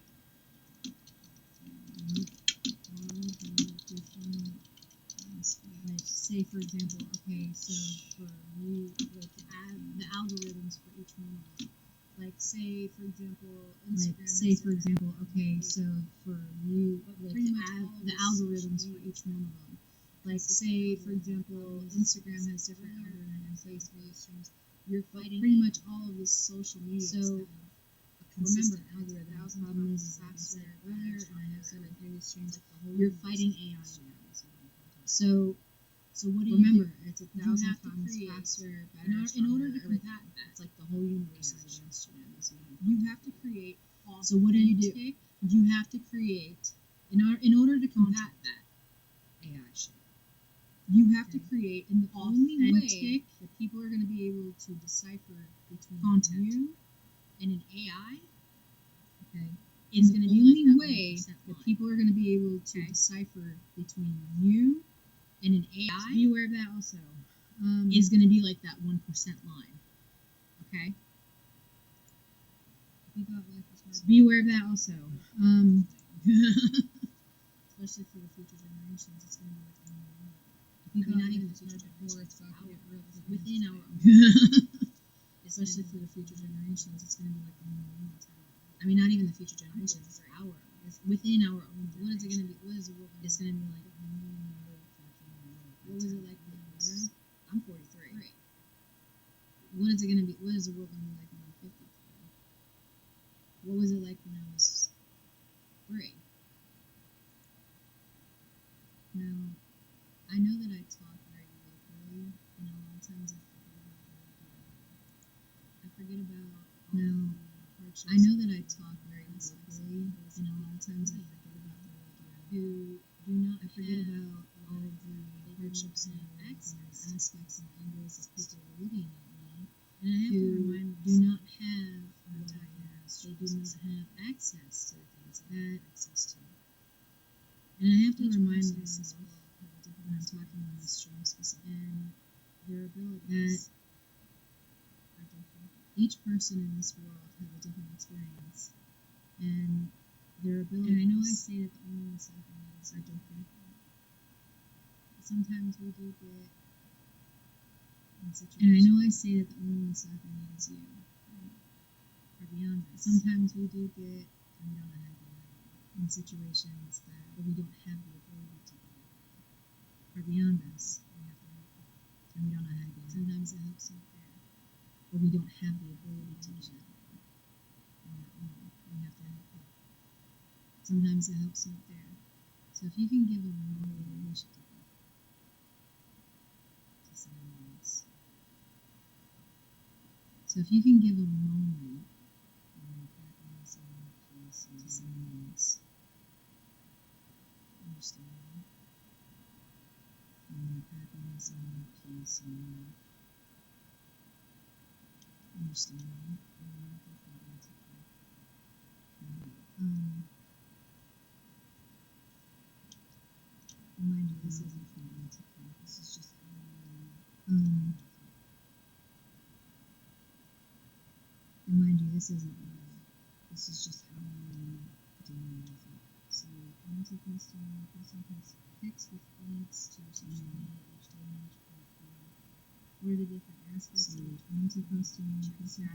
Speaker 1: Like, say for example, okay, so for you, like the algorithms for each one of them. Like, say for example, Instagram. Like, say for example, okay, so for you, like the algorithms for each one of them. Like, say for example, Instagram has different algorithms, Facebook streams. You're fighting pretty much all of the social media. So remember, algorithm. The problem is, like I said earlier, and I have said in previous streams, you're fighting AI now. So what do you remember? It's 1,000 times faster, better. In order to combat that, it's like the whole universe is against you. You have to create. So what do? You have to create. In order to combat that AI shit, you have to create an authentic that people are going to be able to decipher between you and an AI. Okay, is going to be the only way that people are going to be able to decipher between you and an AI. Be aware of that also. Is going to be like that 1% line. Okay. Be aware of that also. Especially for the future generations, it's going to be like not even the future generations. Within our own. Especially for the future generations, it's going to be like I mean, not even the future generations. It's within our own. What is it going to be? What is the world? It's going to be like. What was it like when I was? I'm 43. Right. What is it going to be? What is the world going to be like when I'm 53? What was it like when I was 3?
Speaker 2: Now, I know that I talk very locally, and a lot of times I forget about now. I know that I talk very locally, and a lot of times I forget about the who do not. I forget about all of the hardships and aspects and angles of people looking at me, and I have to remind myself, do not have what I have. They do not have access to the things I have access to, and I have to remind myself when I'm talking on the stream specifically, and their abilities are different. Each person in this world has a different experience, and their abilities. And I know I say that the only ones that needs are different. But sometimes we do get in situations. And I know I say that the only one suffering is you, right? Or beyond that. Sometimes we do get, and we don't know how to get out of it, in situations that we don't have the ability to get out of. Or beyond us, we have to help them, and we don't know how to get out. Sometimes the help's not there, but we don't have the ability to get out of it. On our own, we have to help them. Sometimes the help's not there. So if you can give a moment to someone else. So if you can give a moment of happiness and peace to someone else, understanding, and happiness and peace and love, understanding, remind you, this isn't romantic. This is just remind you, this isn't love. This is just how we deal with it. So, multi-posting, posting pics with links to social media each day and each platform. What are the different aspects of it? Multi-posting, posting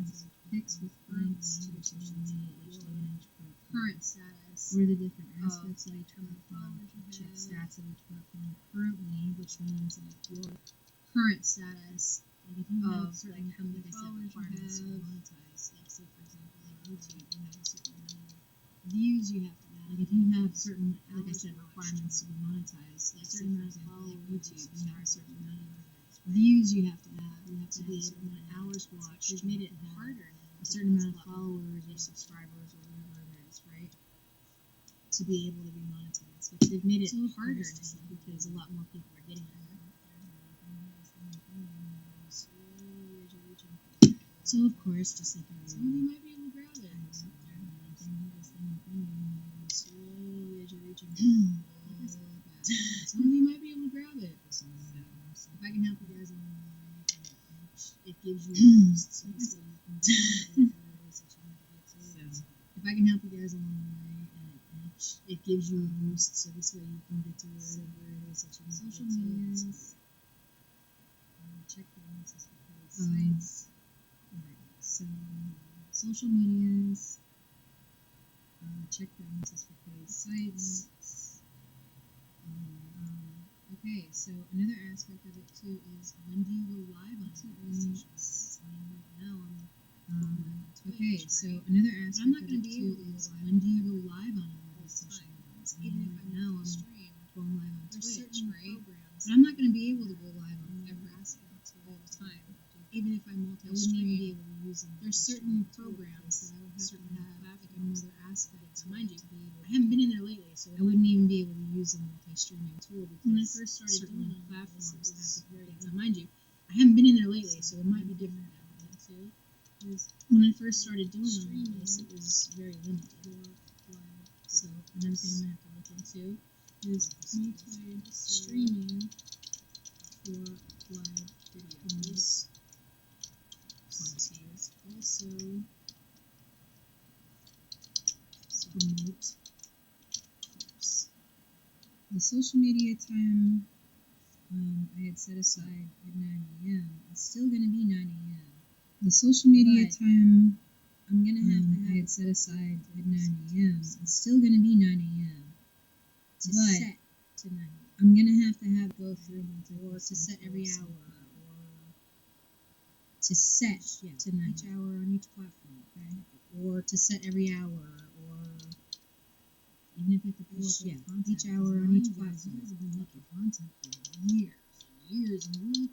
Speaker 2: pics with links to social media each day and each platform. Current status. What are the different aspects of each platform? Check stats of each platform currently, which means like your current status. Like if you have certain, like how many followers you have, monetize. Like say for example, like YouTube, you have a certain amount of views you have to have. Like if you have certain, like I said, requirements to be monetized. Like certain amount of followers, like YouTube, you have a certain amount of views you have to have. You have to be a certain amount of hours watched. They've made it harder now. A certain amount of followers or subscribers or whatever it is, right? To be able to be monetized. But they've made it harder now because a lot more people are getting it. So of course, just like somebody might be able to grab it. Slowly as you're reaching somebody might be able to grab it. So if I can help you guys along the way, it gives you boosts. So this way you can get to where it is that you need to get to. If I can help you guys along the way, and it gives you a boost. So this way you can get to wherever it is that you need to get to. Social medias. Check the links for sites. Right. So, social medias, check the answers for paid sites. Okay, so another aspect of it too is when do you go live on social medias? I mean, right now I'm going live on Twitch. Okay, so another aspect of it too is when do you go live on all these social medias? I mean, right now I'm going live on Twitch, right? But I'm not going to be able to go live on every aspect all the time. Even if I multi-stream, be able to use them. There's certain programs that I would have to have like another aspect. So mind you, I haven't been in there lately, so I wouldn't even be able to use the multi-streaming tool because when I first started doing it, platforms have different things. Now mind you, I haven't been in there lately, so it might be different now too. Because when I first started doing all of this, it was very limited. So another thing I'm gonna have to look into is multi-streaming for live videos. Also promote clips. The social media time I had set aside at 9 a.m. is still going to be 9 a.m. The social media time I'm going to have I had set aside at 9 a.m. is still going to be 9 a.m. To set to 9 a.m. I'm going to have go through or to set every hour or to set to 9 each hour on each platform, okay? Or to set every hour or even if get to pull up
Speaker 1: Yeah,
Speaker 2: old content.
Speaker 1: each hour on each platform.
Speaker 2: You guys have been making content for years and years, and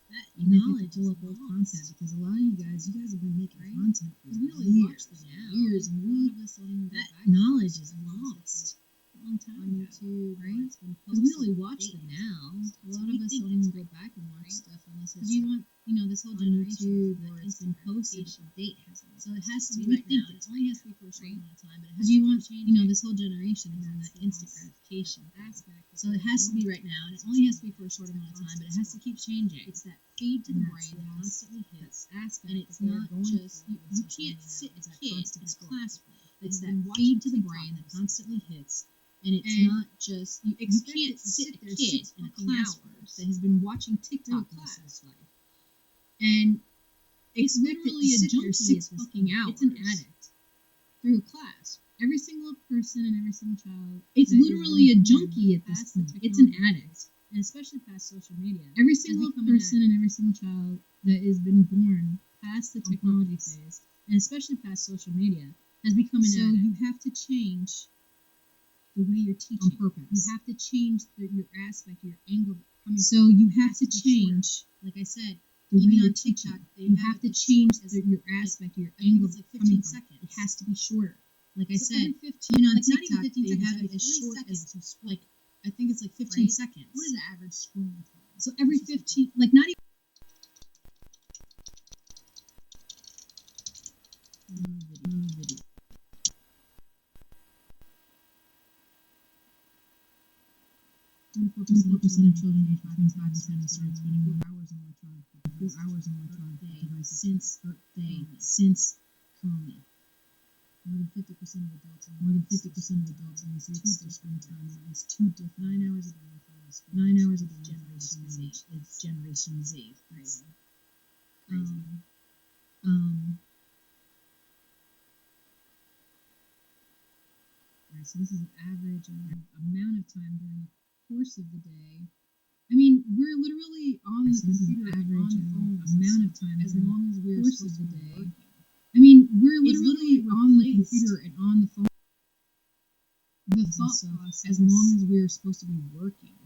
Speaker 2: that
Speaker 1: You make it
Speaker 2: knowledge
Speaker 1: to pull
Speaker 2: is
Speaker 1: up old
Speaker 2: lost.
Speaker 1: content because a lot of you guys have been making
Speaker 2: Right?
Speaker 1: content for
Speaker 2: Because we only watch the now.
Speaker 1: years, and
Speaker 2: a lot of us don't even go
Speaker 1: that
Speaker 2: back.
Speaker 1: knowledge is
Speaker 2: and watch
Speaker 1: lost a long time
Speaker 2: on
Speaker 1: ago.
Speaker 2: YouTube,
Speaker 1: right?
Speaker 2: It's been
Speaker 1: Because we
Speaker 2: posted
Speaker 1: only watch
Speaker 2: days.
Speaker 1: the now.
Speaker 2: A lot of us don't even go back and watch stuff unless it's
Speaker 1: you want,
Speaker 2: this whole
Speaker 1: on
Speaker 2: generation
Speaker 1: YouTube
Speaker 2: for
Speaker 1: or
Speaker 2: that
Speaker 1: it's been
Speaker 2: instant
Speaker 1: posted,
Speaker 2: gratification.
Speaker 1: the date hasn't been
Speaker 2: So it has to
Speaker 1: posted.
Speaker 2: be
Speaker 1: So we
Speaker 2: right
Speaker 1: think
Speaker 2: now. And
Speaker 1: it's
Speaker 2: it only has to be for a short
Speaker 1: right?
Speaker 2: amount of time, but it has
Speaker 1: Because
Speaker 2: to
Speaker 1: you
Speaker 2: keep
Speaker 1: want,
Speaker 2: changing.
Speaker 1: this whole generation is in
Speaker 2: That's
Speaker 1: that
Speaker 2: the
Speaker 1: instant
Speaker 2: lost
Speaker 1: gratification
Speaker 2: aspect.
Speaker 1: So it has to be right now, and it only has to be for a short amount of time, but it has to keep changing.
Speaker 2: It's that feed to
Speaker 1: And
Speaker 2: the
Speaker 1: that's
Speaker 2: brain
Speaker 1: the
Speaker 2: that constantly hits.
Speaker 1: aspect
Speaker 2: And it's
Speaker 1: that they're
Speaker 2: not
Speaker 1: going
Speaker 2: just,
Speaker 1: through
Speaker 2: you
Speaker 1: on social
Speaker 2: can't
Speaker 1: media
Speaker 2: sit
Speaker 1: now, is
Speaker 2: a
Speaker 1: that
Speaker 2: kid
Speaker 1: constant
Speaker 2: in a
Speaker 1: scroll.
Speaker 2: classroom.
Speaker 1: It's
Speaker 2: that
Speaker 1: that
Speaker 2: feed
Speaker 1: feed
Speaker 2: to
Speaker 1: to
Speaker 2: the
Speaker 1: the
Speaker 2: brain
Speaker 1: brain
Speaker 2: that
Speaker 1: that
Speaker 2: constantly
Speaker 1: constantly
Speaker 2: hits.
Speaker 1: and it's
Speaker 2: And
Speaker 1: not just you
Speaker 2: expect
Speaker 1: can't
Speaker 2: it to
Speaker 1: sit
Speaker 2: sit
Speaker 1: there
Speaker 2: there
Speaker 1: kid
Speaker 2: 6
Speaker 1: in a
Speaker 2: fucking
Speaker 1: classroom
Speaker 2: hours
Speaker 1: that has been watching
Speaker 2: through
Speaker 1: TikTok
Speaker 2: a
Speaker 1: most of
Speaker 2: class.
Speaker 1: his life and
Speaker 2: It's
Speaker 1: expect it
Speaker 2: literally
Speaker 1: to
Speaker 2: a
Speaker 1: sit there
Speaker 2: junkie
Speaker 1: 6
Speaker 2: at this
Speaker 1: fucking
Speaker 2: point.
Speaker 1: hours.
Speaker 2: It's an addict
Speaker 1: Through a class. Every single person and every single child.
Speaker 2: It's
Speaker 1: that is
Speaker 2: literally a
Speaker 1: born
Speaker 2: junkie at this
Speaker 1: past the
Speaker 2: point. It's an
Speaker 1: technology
Speaker 2: addict.
Speaker 1: phase, and especially past social media.
Speaker 2: Every
Speaker 1: Has
Speaker 2: single
Speaker 1: become an
Speaker 2: person
Speaker 1: addict.
Speaker 2: and every single child that has been born
Speaker 1: Past the
Speaker 2: on
Speaker 1: technology
Speaker 2: purpose.
Speaker 1: phase, and especially past social media, has become an
Speaker 2: So
Speaker 1: addict.
Speaker 2: you have to change the way you're teaching
Speaker 1: on purpose.
Speaker 2: You have to change your aspect, your angle coming.
Speaker 1: So you have
Speaker 2: has
Speaker 1: to
Speaker 2: to be
Speaker 1: change
Speaker 2: Like I said,
Speaker 1: the way
Speaker 2: even
Speaker 1: you're
Speaker 2: on
Speaker 1: teaching.
Speaker 2: TikTok, they
Speaker 1: You
Speaker 2: have
Speaker 1: have to
Speaker 2: it
Speaker 1: change
Speaker 2: as
Speaker 1: your aspect, your
Speaker 2: I think
Speaker 1: angle
Speaker 2: it's like 15
Speaker 1: coming from.
Speaker 2: seconds.
Speaker 1: It has to be shorter. Like I
Speaker 2: So
Speaker 1: said,
Speaker 2: every 15,
Speaker 1: even on
Speaker 2: like not even
Speaker 1: TikTok,
Speaker 2: 15
Speaker 1: they
Speaker 2: seconds,
Speaker 1: have
Speaker 2: every
Speaker 1: it as
Speaker 2: 3
Speaker 1: short
Speaker 2: seconds.
Speaker 1: as you scroll.
Speaker 2: Like I think it's like 15
Speaker 1: Right?
Speaker 2: seconds.
Speaker 1: What is the average scrolling time?
Speaker 2: So every 15, like not even.
Speaker 1: Video. 44% of children aged between 5 and 10 have started spending 4 hours on electronic devices since birthday, since Corona. More than 50% of adults in the States still spend time on at least 2 different 9 hours a day in front of the screen. 9 hours a day Generation Z. It's Generation Z. Crazy. Alright, so this is an average amount of time during the course of the day.
Speaker 2: I mean, we're literally on the
Speaker 1: So this is an
Speaker 2: computer,
Speaker 1: average
Speaker 2: on the phones
Speaker 1: amount of
Speaker 2: stuff,
Speaker 1: time
Speaker 2: as
Speaker 1: during
Speaker 2: long as
Speaker 1: the
Speaker 2: we're
Speaker 1: course
Speaker 2: supposed
Speaker 1: of
Speaker 2: to
Speaker 1: the
Speaker 2: be
Speaker 1: day.
Speaker 2: working.
Speaker 1: I mean, we're
Speaker 2: It's
Speaker 1: literally
Speaker 2: literally
Speaker 1: on the
Speaker 2: replaced
Speaker 1: computer and on the phone.
Speaker 2: The
Speaker 1: and
Speaker 2: thought
Speaker 1: stuff
Speaker 2: process,
Speaker 1: as long as we're supposed to be working.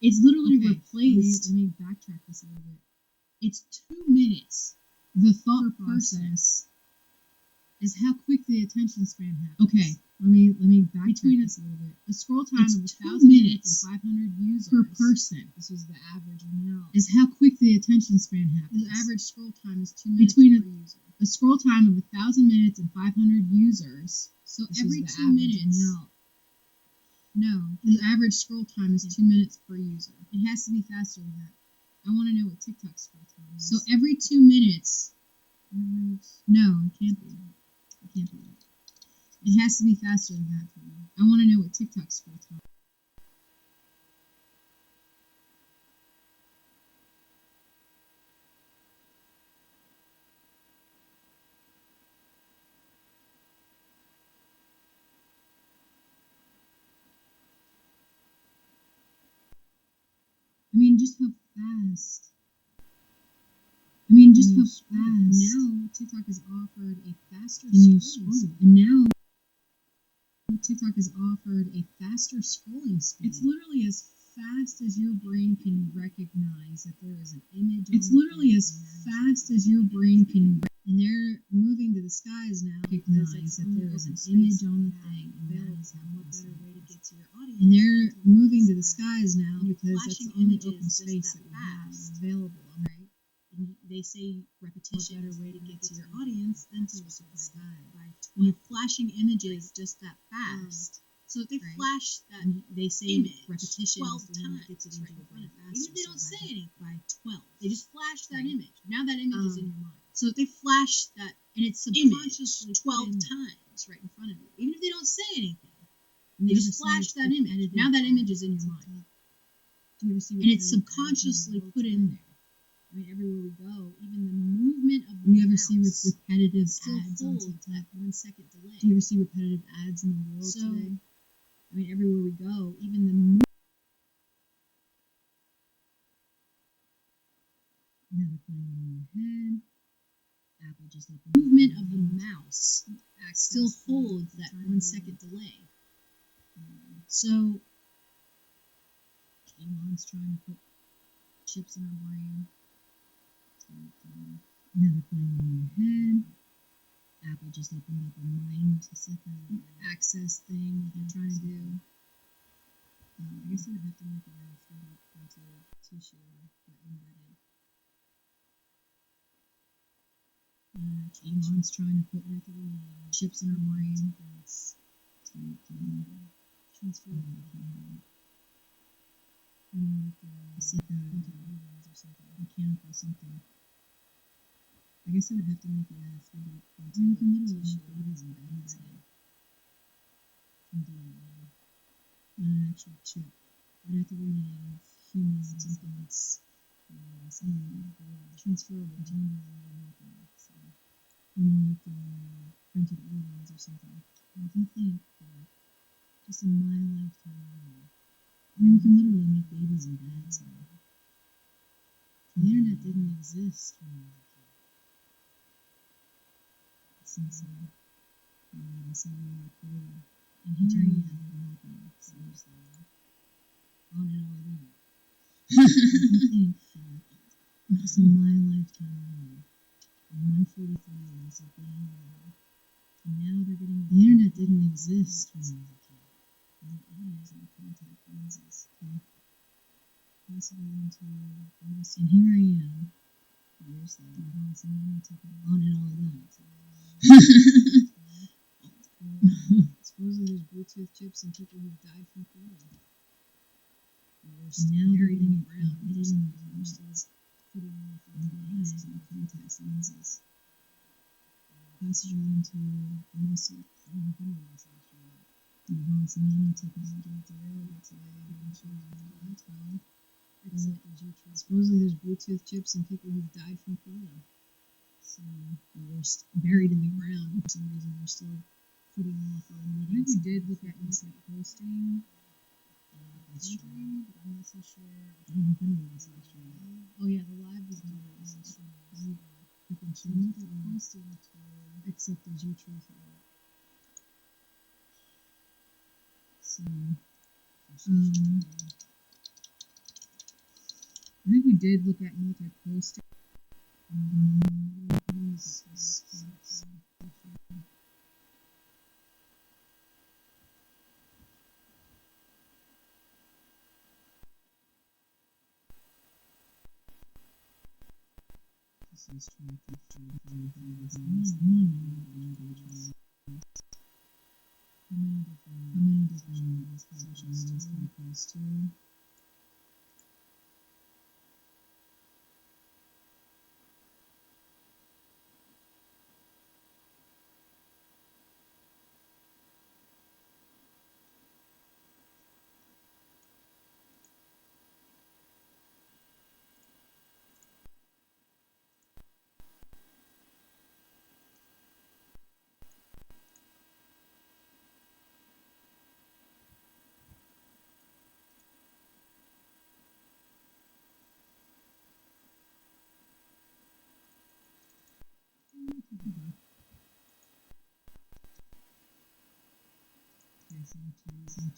Speaker 2: it's literally
Speaker 1: Okay,
Speaker 2: replaced.
Speaker 1: Let me backtrack this a little bit.
Speaker 2: It's 2 minutes.
Speaker 1: The thought
Speaker 2: Per person.
Speaker 1: process is how quick the attention span happens.
Speaker 2: Okay,
Speaker 1: let me backtrack
Speaker 2: Between
Speaker 1: this a little bit.
Speaker 2: a scroll time
Speaker 1: It's
Speaker 2: of
Speaker 1: 2
Speaker 2: 1,000
Speaker 1: minutes
Speaker 2: and 500 users
Speaker 1: per person.
Speaker 2: This was the average amount.
Speaker 1: Is how quick the attention span happens.
Speaker 2: The average scroll time is 2 minutes
Speaker 1: Between
Speaker 2: per user.
Speaker 1: a scroll time of 1,000 minutes and 500 users.
Speaker 2: So
Speaker 1: This
Speaker 2: every
Speaker 1: is the
Speaker 2: 2
Speaker 1: average
Speaker 2: minutes.
Speaker 1: amount.
Speaker 2: No, the average scroll time is 2 minutes per user.
Speaker 1: It has to be faster than that. I want to know what TikTok scroll time is.
Speaker 2: So every 2 minutes.
Speaker 1: No, it can't be. It can't be that. It has to be faster than that for me. I want to know what TikTok scroll time. I mean, just how fast.
Speaker 2: Now TikTok has offered a faster
Speaker 1: Can you
Speaker 2: scrolling
Speaker 1: scroll?
Speaker 2: speed.
Speaker 1: And now
Speaker 2: TikTok has offered a faster scrolling speed.
Speaker 1: it's literally as fast as your brain can recognize that there is an image.
Speaker 2: It's
Speaker 1: on the
Speaker 2: literally
Speaker 1: thing,
Speaker 2: as
Speaker 1: and that is
Speaker 2: fast
Speaker 1: it.
Speaker 2: as your brain can.
Speaker 1: And they're moving to the skies now because
Speaker 2: Recognize
Speaker 1: that
Speaker 2: that
Speaker 1: there
Speaker 2: there
Speaker 1: is an
Speaker 2: is
Speaker 1: image
Speaker 2: an
Speaker 1: on the
Speaker 2: image
Speaker 1: thing, and that is how
Speaker 2: what
Speaker 1: fast
Speaker 2: better
Speaker 1: it
Speaker 2: way to
Speaker 1: is.
Speaker 2: get to your audience.
Speaker 1: And they're
Speaker 2: than to
Speaker 1: moving to the
Speaker 2: sky.
Speaker 1: skies now
Speaker 2: And
Speaker 1: because that's
Speaker 2: flashing
Speaker 1: the only
Speaker 2: images
Speaker 1: open
Speaker 2: just
Speaker 1: space
Speaker 2: that
Speaker 1: that we have
Speaker 2: fast.
Speaker 1: available. Right?
Speaker 2: And they say repetition
Speaker 1: better
Speaker 2: is
Speaker 1: way
Speaker 2: the
Speaker 1: to get to your
Speaker 2: audience than to
Speaker 1: faster
Speaker 2: the
Speaker 1: by
Speaker 2: sky.
Speaker 1: by
Speaker 2: When you're flashing images just that fast. So if they
Speaker 1: right?
Speaker 2: flash that
Speaker 1: And they say
Speaker 2: image
Speaker 1: repetition
Speaker 2: 12
Speaker 1: is the one that
Speaker 2: times
Speaker 1: gets it into
Speaker 2: right
Speaker 1: your
Speaker 2: in front
Speaker 1: brain
Speaker 2: of you,
Speaker 1: faster.
Speaker 2: even if they
Speaker 1: so
Speaker 2: don't say
Speaker 1: by
Speaker 2: anything,
Speaker 1: by 12.
Speaker 2: they just flash that
Speaker 1: Right.
Speaker 2: image. Now that image is in your mind. So if they flash that
Speaker 1: And it's
Speaker 2: subconsciously
Speaker 1: image
Speaker 2: 12
Speaker 1: put in
Speaker 2: times right in front of you, even if they don't say anything,
Speaker 1: And
Speaker 2: they
Speaker 1: you
Speaker 2: just
Speaker 1: ever see
Speaker 2: flash that image.
Speaker 1: repetitive
Speaker 2: Now that image
Speaker 1: ads
Speaker 2: is in
Speaker 1: on
Speaker 2: your mind.
Speaker 1: TikTok? Do you ever see
Speaker 2: And it's
Speaker 1: repetitive ads on
Speaker 2: subconsciously
Speaker 1: Reels
Speaker 2: put
Speaker 1: today?
Speaker 2: in there. I mean, everywhere we go, even the movement of the
Speaker 1: Do you ever see
Speaker 2: mouse
Speaker 1: repetitive
Speaker 2: still
Speaker 1: ads on
Speaker 2: holds
Speaker 1: TikTok?
Speaker 2: that 1 second delay.
Speaker 1: Do you ever see repetitive ads in the world
Speaker 2: So,
Speaker 1: today?
Speaker 2: I mean, everywhere we go, even the
Speaker 1: Now they're putting it in your head. Apple just opened
Speaker 2: movement
Speaker 1: up
Speaker 2: of the mouse still
Speaker 1: access
Speaker 2: holds
Speaker 1: the
Speaker 2: that
Speaker 1: time
Speaker 2: 1
Speaker 1: zone.
Speaker 2: second delay. So Elon's trying to put chips in our brain. Now they're putting them in your head. Apple just opened up a mind access thing that they're trying to do. I guess I would have to make it a 3D printed tissue or embedded. Elon's trying to put chips in our brain. Transferable. It's like a mechanical something. I guess I would have to make it a 3D printed you can literally make babies in beds now. From DNA. Not an actual chip. I'd have to bring it out of humans and something that's transferable. So, like printed organs or something. Well, if you think that just in my lifetime alone, we can literally make babies in beds now. The internet didn't exist when I was a kid. It's insane. That's how we are created. And here I am, seriously. On and all of that. I think that just in my lifetime alone, in my 43 years of being alive, and now they're getting the internet didn't exist when I was a kid. My eyes are contact lenses. Okay. Possibly into the most, and here I am. Years later, on and all of that. Supposedly there's Bluetooth chips and people who've died from COVID. We're now buried in the ground. We're still putting off our eyes and contact lenses. Passenger into the muscle. I don't know if anyone else last year. Advanced nanotechnology. That's valid. Supposedly there's Bluetooth chips and people who've died from COVID. So we're buried in the ground. For some reason, we're still putting off our emitting. I think we did look at posting. That's true, but I'm not so sure. I don't know if anyone else last year. Oh yeah, the live was done. You can choose posting to accept as your truth. So, I think we did look at multi-posting. This is 2015. How many different social medias can I post to?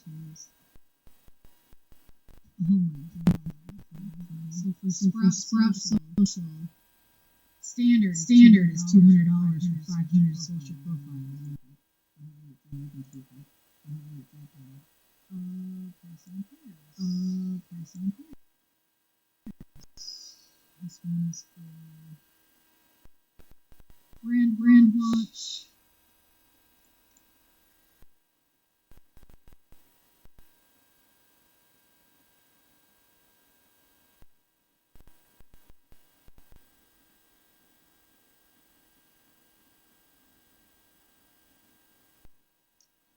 Speaker 2: Cheers. Oh my god. So for Sprout Social, standard is $200 for 500 social profiles. Pricing. This one is for brand watch.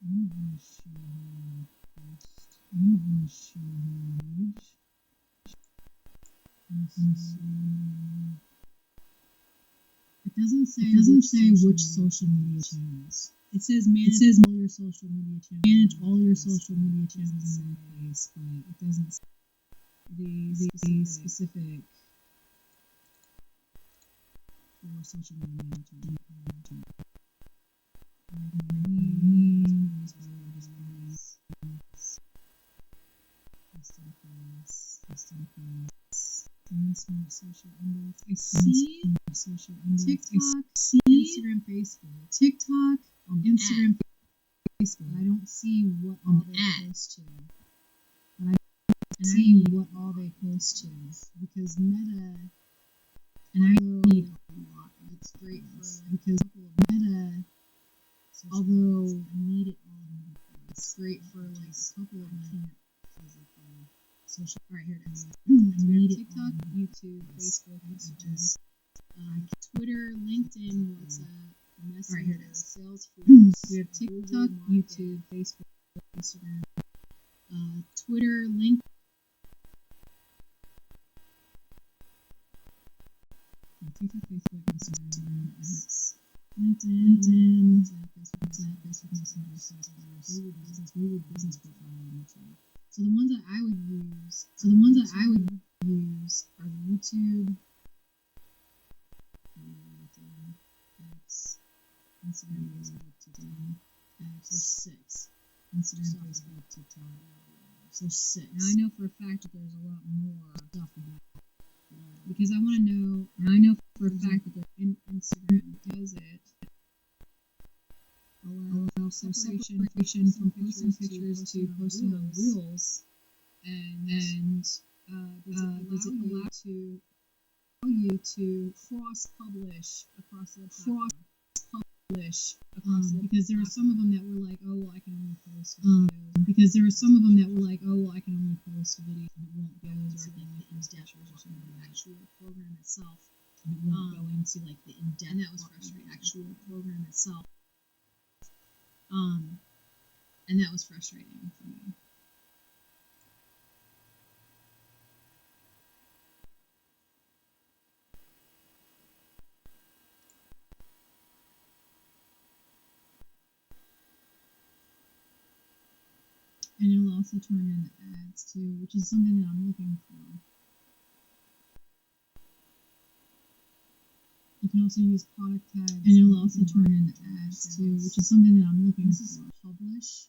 Speaker 2: I'm going to show her post. I'm going to show her page. It doesn't say which social media channels. It says manage all your social media channels. Manage all your social media channels in one place, but it doesn't say the specific for social media management. social inbox. I see social inbox. TikTok, Instagram, Facebook. TikTok, Instagram, Facebook. I don't see what all they post to. But I see what all they post to because Meta, and I need a lot. It's great for because Meta, although I need it all, it's great for like a couple of my physically social. All right, here it is. I need TikTok, YouTube, Facebook, Instagram, Twitter, LinkedIn, WhatsApp, Messenger, all right, here it is. Salesforce. We have TikTok, YouTube, Facebook, Instagram, Twitter, LinkedIn. TikTok, Facebook, Instagram, X, LinkedIn, WhatsApp, Facebook Messenger, Salesforce, Google Business Profile, and YouTube. So the ones that I would use, are YouTube, X, Instagram, Facebook, TikTok, X. There's 6. Instagram, Facebook, TikTok. So 6. Now I know for a fact that there's a lot more stuff about. Because I want to know, and I know for a fact that Instagram does it. Allow separation from posting pictures to posting on Reels, and does it allow you to cross publish across the platform? Because there are some of them that were like, oh well, I can only post videos. Because there are some of them that were like, oh well, I can only post videos and it won't go into like the in-depth the actual program itself. And it won't go into like the in-depth. And that was frustrating. Actual program itself. And that was frustrating for me. And it'll also turn into ads too, which is something that I'm looking for. You can also use product tags. And it'll also turn into ads too, which is something that I'm looking for. This is publish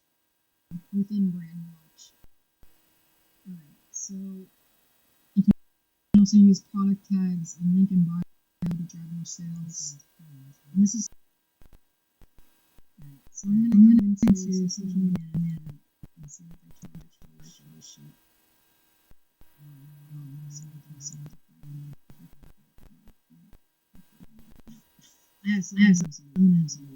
Speaker 2: within brand watch. Alright, so you can also use product tags and link in bio to drive more sales. And this is alright, so I'm gonna go into social media and see what they charge for shit. I have some. I'm gonna have some.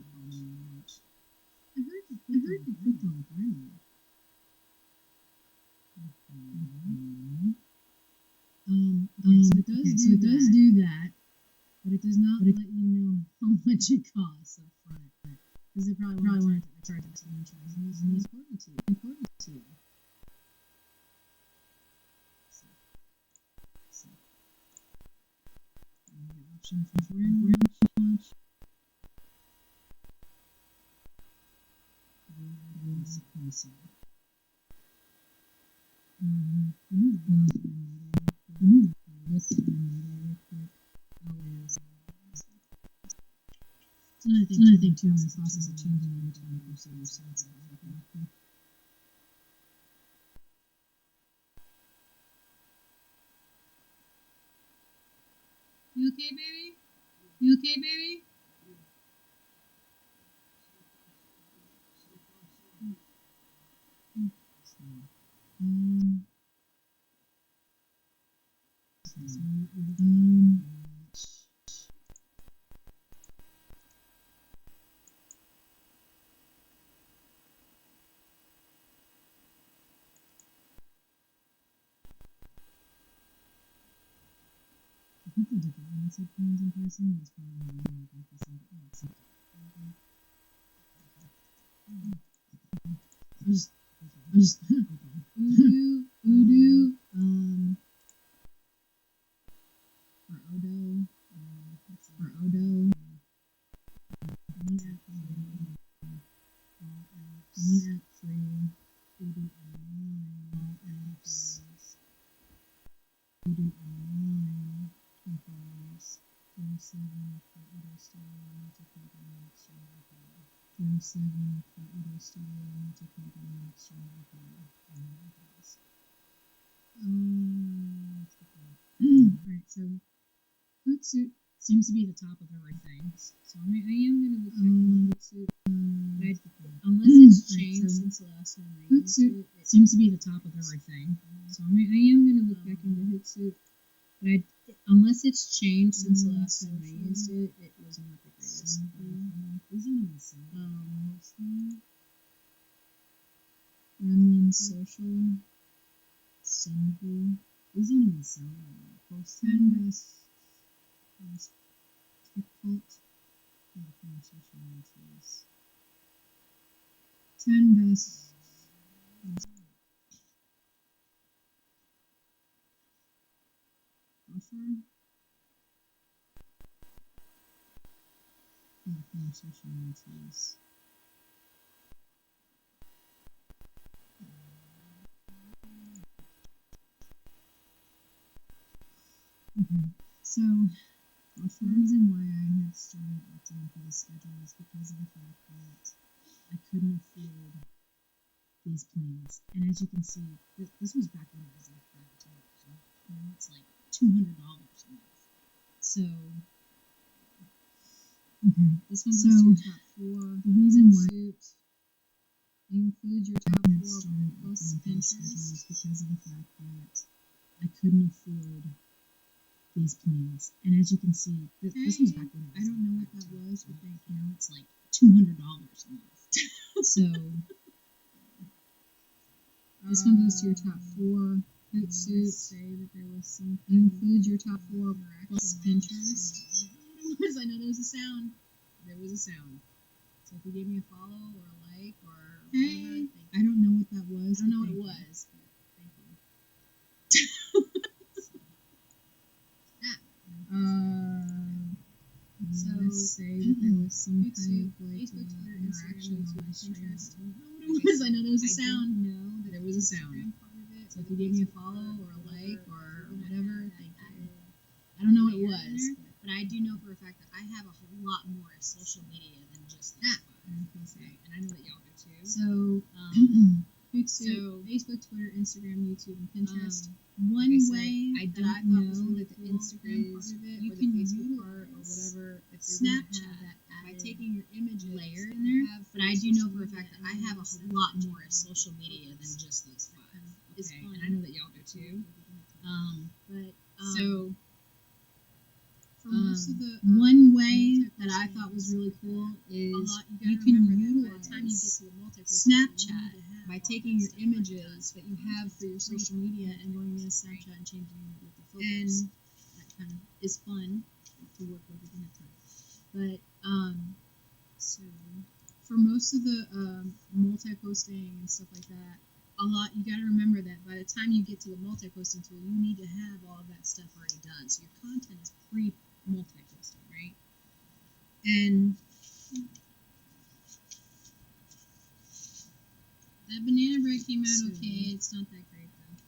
Speaker 2: I heard you clicked on the brand. Okay, so it does do that, but it does not let you know how much it costs up front. Because they probably wanted to charge it to franchise, and it's important to you. So. Option for brand launch. It's another thing too. I'm in the process of changing the image on the so it's okay. You okay, baby? You okay, baby? I think the developments of plans in person is probably more like this. I just Udo, or Odo, one app free, Udo online, all apps, Udo online, $20, 37 for Udo Studio, multi-company exchange with 37 for Udo Studio, multi-company exchange with let's get that.
Speaker 1: Right, so Hootsuite seems to be the top of everything. So I am going to look back into Hootsuite.
Speaker 2: Unless it's changed since the last time I used
Speaker 1: Hootsuite
Speaker 2: it.
Speaker 1: seems to be the top of everything. So I am going to look back into Hootsuite. But unless it's changed since the last time I used it, it was not the greatest. Gremlin Social, Sendable. These don't even sound right. Post 10 best difficult social media. 10 best. Offer. Social media. Okay, so the reason why I had started opting in for this schedule is because of the fact that I couldn't afford these plans. And as you can see, this was back when it was like $5. Now it's like $200 a month. So, okay, this one goes to your top 4. The reason why includes your top 4 plus Pinterest is because of the fact that I couldn't afford these plans. And as you can see, this was back when it was I don't know what that was, but thank you. Now it's like $200 a month. So this one goes to your top 4. Hootsuite. Say that there was some. Include your top 4 plus Pinterest. I know there was a sound. There was a sound. So if you gave me a follow or a like or whatever, I don't know what that was. I don't know what it was, but thank you. So say that there was some kind of like interaction on my stream. I don't know what it was. I know there was a sound. No, there was a sound. So if you gave me a follow or a like or whatever, thank you. I don't know what it was, but I do know for a fact that I have a whole lot more social media than just that. Okay, and I know that y'all do too. So, Hootsuite, Facebook, Twitter, Instagram, YouTube, and Pinterest. One way I don't know that the Instagram part of it, or the Facebook part, or whatever. If Snapchat that by taking your images layered in there, but I do know for a fact that I have a whole lot more social media than just those 5. Okay, and I know that y'all do too. So. Most of the, one way that I thought was really cool is you can utilize Snapchat by taking your images that you have for your social media and going into Snapchat and changing it with the photos. And that kind of is fun to work with if you have time. But so for most of the multi-posting and stuff like that, you got to remember that by the time you get to the multi-posting tool, you need to have all of that stuff already done. So your content is multi-posting, right? And that banana bread came out okay. It's not that great though.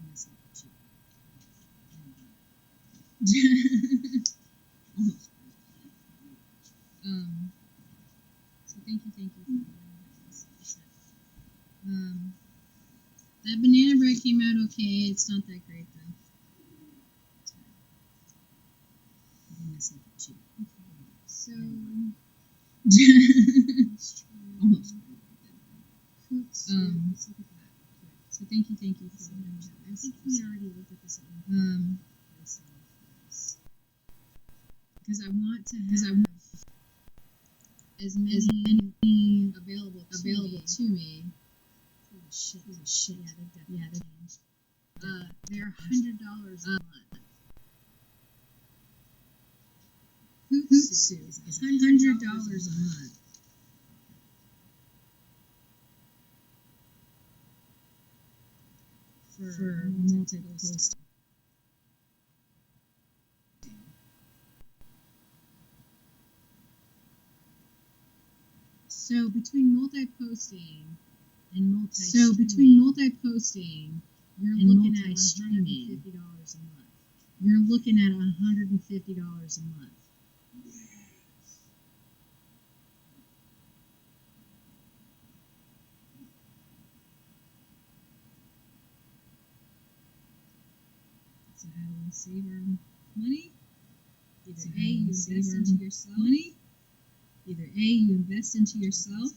Speaker 1: Almost. So thank you for that banana bread came out okay. It's not that great though. So almost. Let's look at that. So thank you for that. I think we already looked at this at one point. Because I want to have as many available to me. Holy shit! Yeah, they've definitely changed. They're $100 a month. Hootsuite is $100 a month. For multi-posting. So between multi-posting, you're looking at $150 a month. You're looking at $150 a month. So how do we save our money?
Speaker 2: Either
Speaker 1: So
Speaker 2: A, you invest into yourself.
Speaker 1: money.
Speaker 2: Either A, you invest into yourself.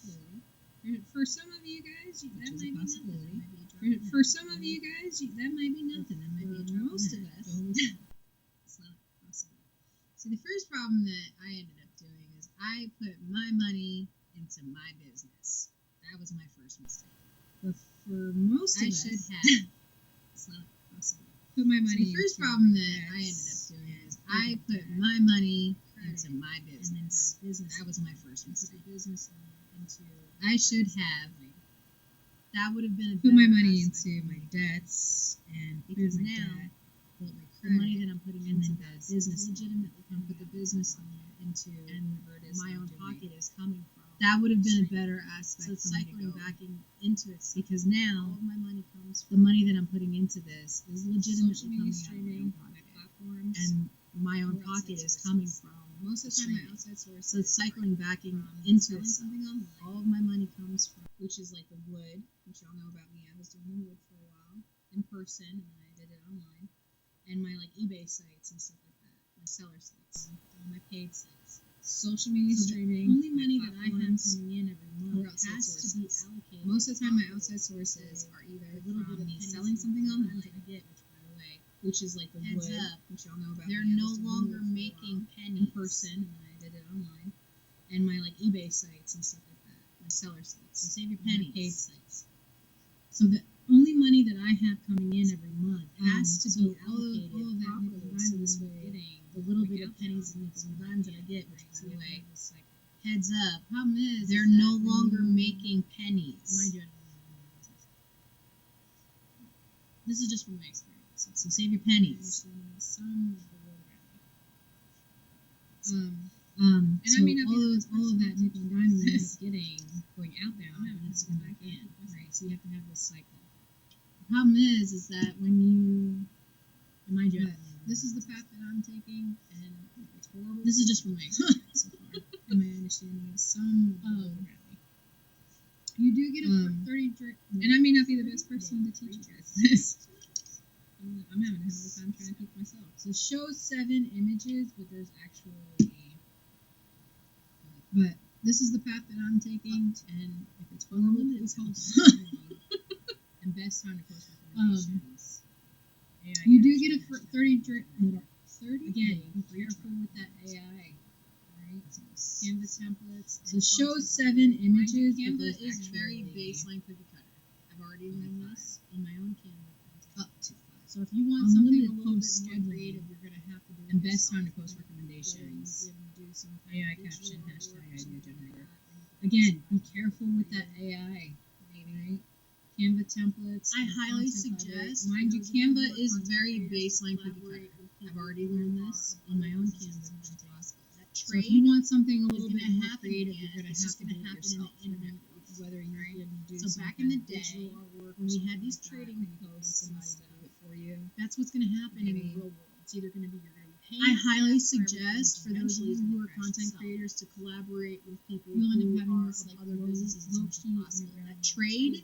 Speaker 1: For some of you guys, that might be
Speaker 2: possibility.
Speaker 1: nothing. For some of you guys, that might be nothing. That might be a drop.
Speaker 2: Most of
Speaker 1: in the hat.
Speaker 2: us, it's not possible. See, the first problem that I ended up doing is I put my money into my business. That was my first mistake.
Speaker 1: But for most of
Speaker 2: I
Speaker 1: us,
Speaker 2: should have. It's not possible.
Speaker 1: put my money.
Speaker 2: The first problem that I ended up doing is I put my money into my business. That was my first mistake. I should have. That would have been a
Speaker 1: Put my
Speaker 2: better
Speaker 1: money
Speaker 2: aspect
Speaker 1: into
Speaker 2: of
Speaker 1: my
Speaker 2: me.
Speaker 1: debts and
Speaker 2: Because
Speaker 1: cleared my
Speaker 2: now
Speaker 1: debt, built my
Speaker 2: the money
Speaker 1: credit,
Speaker 2: that I'm putting
Speaker 1: and
Speaker 2: into
Speaker 1: then
Speaker 2: that
Speaker 1: the
Speaker 2: business
Speaker 1: legitimately
Speaker 2: and put the business loan into
Speaker 1: and where it is
Speaker 2: my
Speaker 1: I'm
Speaker 2: own
Speaker 1: doing.
Speaker 2: pocket is coming from. That would have been a better
Speaker 1: for
Speaker 2: aspect.
Speaker 1: me
Speaker 2: So
Speaker 1: to
Speaker 2: cycling
Speaker 1: go.
Speaker 2: back into it because
Speaker 1: All
Speaker 2: now
Speaker 1: of my money comes
Speaker 2: the money that I'm putting into this is legitimately
Speaker 1: social media
Speaker 2: coming out of my own
Speaker 1: streaming, my
Speaker 2: pocket.
Speaker 1: platforms,
Speaker 2: And my own
Speaker 1: or
Speaker 2: pocket
Speaker 1: outside
Speaker 2: is
Speaker 1: sources.
Speaker 2: coming from
Speaker 1: most of the time
Speaker 2: streaming.
Speaker 1: my outside sources.
Speaker 2: So it's cycling back
Speaker 1: from
Speaker 2: into
Speaker 1: selling
Speaker 2: itself.
Speaker 1: something online.
Speaker 2: All of my money comes from.
Speaker 1: Which is like the wood, which y'all know about me. I was doing the wood for a while in person, and then I did it online. And my like eBay sites and stuff like that, my seller sites, all my paid sites, social media
Speaker 2: So the
Speaker 1: streaming.
Speaker 2: only
Speaker 1: my
Speaker 2: money that I have
Speaker 1: platforms,
Speaker 2: coming in every
Speaker 1: or
Speaker 2: month
Speaker 1: outside
Speaker 2: has to be
Speaker 1: sources.
Speaker 2: allocated.
Speaker 1: Most of the time, my
Speaker 2: properly
Speaker 1: outside sources
Speaker 2: to
Speaker 1: are either
Speaker 2: a little
Speaker 1: from
Speaker 2: bit of
Speaker 1: me
Speaker 2: pennies
Speaker 1: selling
Speaker 2: and
Speaker 1: something
Speaker 2: funds
Speaker 1: online,
Speaker 2: that I get, which by the way,
Speaker 1: which is like the
Speaker 2: heads
Speaker 1: wood,
Speaker 2: up,
Speaker 1: which y'all know about.
Speaker 2: they're
Speaker 1: me. I
Speaker 2: no
Speaker 1: was doing the
Speaker 2: longer
Speaker 1: wood for a
Speaker 2: making
Speaker 1: while
Speaker 2: pennies
Speaker 1: in person, and then I did it online. And my like eBay sites and stuff like that, my seller sites.
Speaker 2: So save your
Speaker 1: my
Speaker 2: pennies.
Speaker 1: paid sites. So the only money that I have coming in every month
Speaker 2: has to
Speaker 1: so
Speaker 2: be
Speaker 1: all
Speaker 2: allocated
Speaker 1: of that
Speaker 2: properly.
Speaker 1: nickel
Speaker 2: So
Speaker 1: dimes
Speaker 2: this
Speaker 1: I'm
Speaker 2: way,
Speaker 1: getting
Speaker 2: the little
Speaker 1: like
Speaker 2: bit of
Speaker 1: out there
Speaker 2: pennies
Speaker 1: on
Speaker 2: and
Speaker 1: this
Speaker 2: nickels and
Speaker 1: money,
Speaker 2: dimes that I get, which
Speaker 1: right?
Speaker 2: by
Speaker 1: So
Speaker 2: the
Speaker 1: you
Speaker 2: way,
Speaker 1: have this cycle.
Speaker 2: heads up, problem is
Speaker 1: They're
Speaker 2: that
Speaker 1: no
Speaker 2: when
Speaker 1: longer
Speaker 2: you-
Speaker 1: making pennies.
Speaker 2: Mind you, I don't know what I'm doing. This is just from my experience. So save your pennies.
Speaker 1: Some of the world around me.
Speaker 2: And
Speaker 1: so
Speaker 2: I may not be
Speaker 1: all
Speaker 2: the
Speaker 1: of
Speaker 2: best
Speaker 1: all of
Speaker 2: person
Speaker 1: that
Speaker 2: to
Speaker 1: nickel and
Speaker 2: teach
Speaker 1: dime you end
Speaker 2: this.
Speaker 1: up getting going out there,
Speaker 2: I'm
Speaker 1: and
Speaker 2: having
Speaker 1: it's
Speaker 2: a
Speaker 1: going
Speaker 2: hard
Speaker 1: back
Speaker 2: time
Speaker 1: in,
Speaker 2: keeping myself.
Speaker 1: right? So you have to have this cycle.
Speaker 2: The problem is that when you, and mind you, I
Speaker 1: But
Speaker 2: don't know
Speaker 1: this is the
Speaker 2: what
Speaker 1: path that I'm taking, and it's horrible.
Speaker 2: This is just from my experience so far.
Speaker 1: and my understanding of some of the world around me.
Speaker 2: You do get a
Speaker 1: 30 drink, and I may not be the best person to teach you guys this. I'm having a hell of a time trying to teach myself. So it shows 7 images, but there's actually. But this is the path that I'm taking, and if it's horrible, please hold on. And best time to post recommendations. You do get a 30 drink. 30. Again, be careful with that AI. Right? Canva templates. So it shows 7 images. but
Speaker 2: Canva
Speaker 1: there's
Speaker 2: is very
Speaker 1: actually
Speaker 2: baseline cookie cutter. I've already learned this in my own Canva content.
Speaker 1: up to 5.
Speaker 2: So if you want something a
Speaker 1: Unlimited
Speaker 2: little bit
Speaker 1: post
Speaker 2: more
Speaker 1: scheduling.
Speaker 2: creative, you're going to have to do it
Speaker 1: And best
Speaker 2: yourself.
Speaker 1: time to post
Speaker 2: Whether
Speaker 1: recommendations.
Speaker 2: you do some kind
Speaker 1: AI
Speaker 2: of
Speaker 1: caption,
Speaker 2: visual
Speaker 1: hashtag
Speaker 2: artwork or
Speaker 1: idea
Speaker 2: something
Speaker 1: generator.
Speaker 2: like that, or you can
Speaker 1: Again, be
Speaker 2: post
Speaker 1: careful with that AI. Right? Canva templates.
Speaker 2: I
Speaker 1: and
Speaker 2: highly
Speaker 1: content library.
Speaker 2: suggest.
Speaker 1: Mind you,
Speaker 2: for those of
Speaker 1: Canva
Speaker 2: who are
Speaker 1: is
Speaker 2: content
Speaker 1: very
Speaker 2: creators to
Speaker 1: baseline cookie
Speaker 2: collaborate
Speaker 1: cutter.
Speaker 2: with people
Speaker 1: I've already
Speaker 2: who
Speaker 1: learned
Speaker 2: are
Speaker 1: this
Speaker 2: of
Speaker 1: in my
Speaker 2: other
Speaker 1: own
Speaker 2: businesses
Speaker 1: Canva
Speaker 2: as much as
Speaker 1: content.
Speaker 2: possible. That
Speaker 1: So if
Speaker 2: trade
Speaker 1: you want something a
Speaker 2: is
Speaker 1: little
Speaker 2: going
Speaker 1: bit
Speaker 2: to
Speaker 1: more
Speaker 2: happen
Speaker 1: creative,
Speaker 2: again.
Speaker 1: you're going to
Speaker 2: It's
Speaker 1: have
Speaker 2: just
Speaker 1: to
Speaker 2: going
Speaker 1: do
Speaker 2: to
Speaker 1: it
Speaker 2: happen in
Speaker 1: yourself.
Speaker 2: the internet world.
Speaker 1: Whether you're
Speaker 2: Right?
Speaker 1: going to do
Speaker 2: So
Speaker 1: some
Speaker 2: back
Speaker 1: kind
Speaker 2: in the
Speaker 1: of
Speaker 2: day,
Speaker 1: digital artwork
Speaker 2: when
Speaker 1: or
Speaker 2: we
Speaker 1: something
Speaker 2: had these
Speaker 1: like that,
Speaker 2: trading
Speaker 1: or you can pay
Speaker 2: posts and
Speaker 1: somebody to
Speaker 2: stuff,
Speaker 1: do it for you.
Speaker 2: that's what's going to happen in the
Speaker 1: Maybe.
Speaker 2: real world. It's either going to be you're going to be paying.
Speaker 1: I highly
Speaker 2: for everything,
Speaker 1: suggest
Speaker 2: which
Speaker 1: for those of
Speaker 2: eventually
Speaker 1: you
Speaker 2: is
Speaker 1: who
Speaker 2: gonna
Speaker 1: are
Speaker 2: crash
Speaker 1: content
Speaker 2: itself.
Speaker 1: creators
Speaker 2: to collaborate with people
Speaker 1: You'll end
Speaker 2: who
Speaker 1: up having
Speaker 2: are
Speaker 1: this
Speaker 2: of
Speaker 1: like
Speaker 2: other
Speaker 1: low,
Speaker 2: businesses as
Speaker 1: low
Speaker 2: much as
Speaker 1: key
Speaker 2: possible.
Speaker 1: underground
Speaker 2: That trade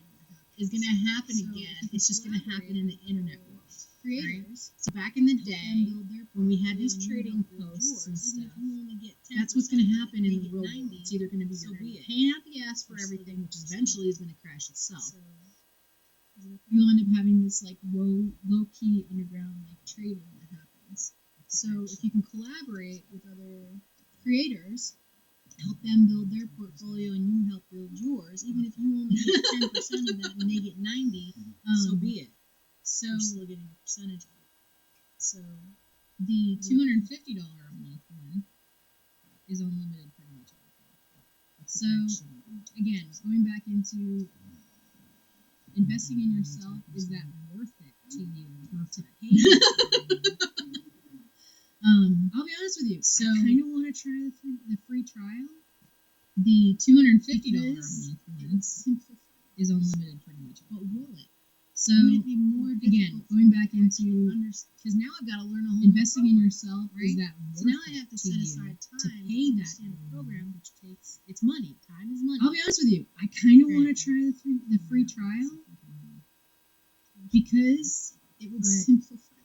Speaker 2: is going to happen
Speaker 1: So
Speaker 2: again.
Speaker 1: if you
Speaker 2: It's just going to happen in the internet world.
Speaker 1: creators.
Speaker 2: So back in the
Speaker 1: Help
Speaker 2: day,
Speaker 1: them build their
Speaker 2: when we had
Speaker 1: portfolio
Speaker 2: these
Speaker 1: and you
Speaker 2: trading
Speaker 1: help build
Speaker 2: posts and
Speaker 1: yours, even
Speaker 2: stuff,
Speaker 1: if you only get 10%,
Speaker 2: that's what's going to happen in
Speaker 1: they
Speaker 2: the
Speaker 1: get
Speaker 2: real
Speaker 1: 90,
Speaker 2: world. It's either going to be
Speaker 1: so
Speaker 2: you're
Speaker 1: be
Speaker 2: going to
Speaker 1: it.
Speaker 2: be paying out the ass for
Speaker 1: Or so
Speaker 2: everything, which
Speaker 1: be it.
Speaker 2: eventually is going to crash itself.
Speaker 1: You'll end up having this like low key underground like trading that happens. So if you can collaborate with other creators, help them build their portfolio and you help build yours, even if you only get 10% of that and they get 90,
Speaker 2: So be it.
Speaker 1: So
Speaker 2: You're still getting a percentage of it.
Speaker 1: So the $250 a month one is unlimited pretty much everything. So again, going back into investing in yourself, is that worth it to you to pay? I'll be honest with you. So I kind of want to try the free trial. The $250 a month one is unlimited pretty much.
Speaker 2: But will it?
Speaker 1: So
Speaker 2: Would it be more
Speaker 1: again,
Speaker 2: difficult
Speaker 1: going back into
Speaker 2: because now I've got to learn a whole
Speaker 1: investing in
Speaker 2: new program,
Speaker 1: yourself,
Speaker 2: right?
Speaker 1: is that worth
Speaker 2: So now I
Speaker 1: it
Speaker 2: have to
Speaker 1: to
Speaker 2: set
Speaker 1: you
Speaker 2: aside
Speaker 1: to
Speaker 2: time
Speaker 1: pay
Speaker 2: to
Speaker 1: that
Speaker 2: understand a
Speaker 1: every
Speaker 2: program,
Speaker 1: month?
Speaker 2: which takes it's money. Time is money.
Speaker 1: I'll be honest with you. I kind of
Speaker 2: Okay.
Speaker 1: want to try the free trial because
Speaker 2: it would
Speaker 1: but-
Speaker 2: simplify.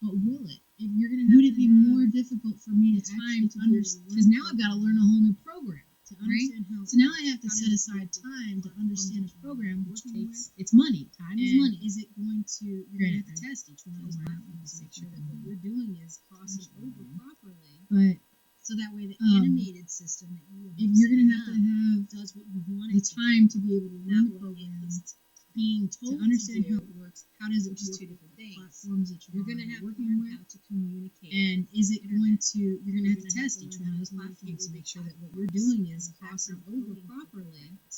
Speaker 2: But will it? If you're gonna have
Speaker 1: Would
Speaker 2: to
Speaker 1: it be
Speaker 2: have
Speaker 1: more difficult for me to
Speaker 2: time to
Speaker 1: understand?
Speaker 2: understand?
Speaker 1: Because now I've got to learn a whole new program.
Speaker 2: To
Speaker 1: Right?
Speaker 2: understand how.
Speaker 1: So now I have to
Speaker 2: how
Speaker 1: set
Speaker 2: does
Speaker 1: aside
Speaker 2: it
Speaker 1: time to
Speaker 2: work
Speaker 1: understand a
Speaker 2: from
Speaker 1: program, which
Speaker 2: working
Speaker 1: takes
Speaker 2: with?
Speaker 1: it's money. Time is
Speaker 2: And
Speaker 1: money.
Speaker 2: is it going to? You're
Speaker 1: Granted,
Speaker 2: gonna have to test each one of these
Speaker 1: I don't
Speaker 2: platforms to
Speaker 1: know
Speaker 2: make sure that
Speaker 1: if
Speaker 2: what
Speaker 1: I
Speaker 2: you're doing is crossing
Speaker 1: Actually,
Speaker 2: over properly.
Speaker 1: But
Speaker 2: So that way, the
Speaker 1: Um,
Speaker 2: animated system that you
Speaker 1: if you're gonna have to have
Speaker 2: does what you want
Speaker 1: the
Speaker 2: it to
Speaker 1: time
Speaker 2: do,
Speaker 1: to be able to
Speaker 2: not
Speaker 1: learn the
Speaker 2: what
Speaker 1: program,
Speaker 2: it is being
Speaker 1: to
Speaker 2: told
Speaker 1: understand
Speaker 2: to
Speaker 1: how
Speaker 2: do,
Speaker 1: it works, how does it
Speaker 2: which is
Speaker 1: work
Speaker 2: two
Speaker 1: with
Speaker 2: different
Speaker 1: the
Speaker 2: things.
Speaker 1: platforms that
Speaker 2: You're going to have to
Speaker 1: working
Speaker 2: learn
Speaker 1: with,
Speaker 2: how to communicate.
Speaker 1: and is it going to you're gonna have to
Speaker 2: You're gonna
Speaker 1: test
Speaker 2: have to
Speaker 1: each
Speaker 2: learn
Speaker 1: one of
Speaker 2: how
Speaker 1: those
Speaker 2: to communicate
Speaker 1: platforms to
Speaker 2: with
Speaker 1: make
Speaker 2: the
Speaker 1: sure that what
Speaker 2: platforms
Speaker 1: you're doing
Speaker 2: and
Speaker 1: is
Speaker 2: the
Speaker 1: crossing
Speaker 2: background
Speaker 1: over
Speaker 2: coding
Speaker 1: properly.
Speaker 2: programs.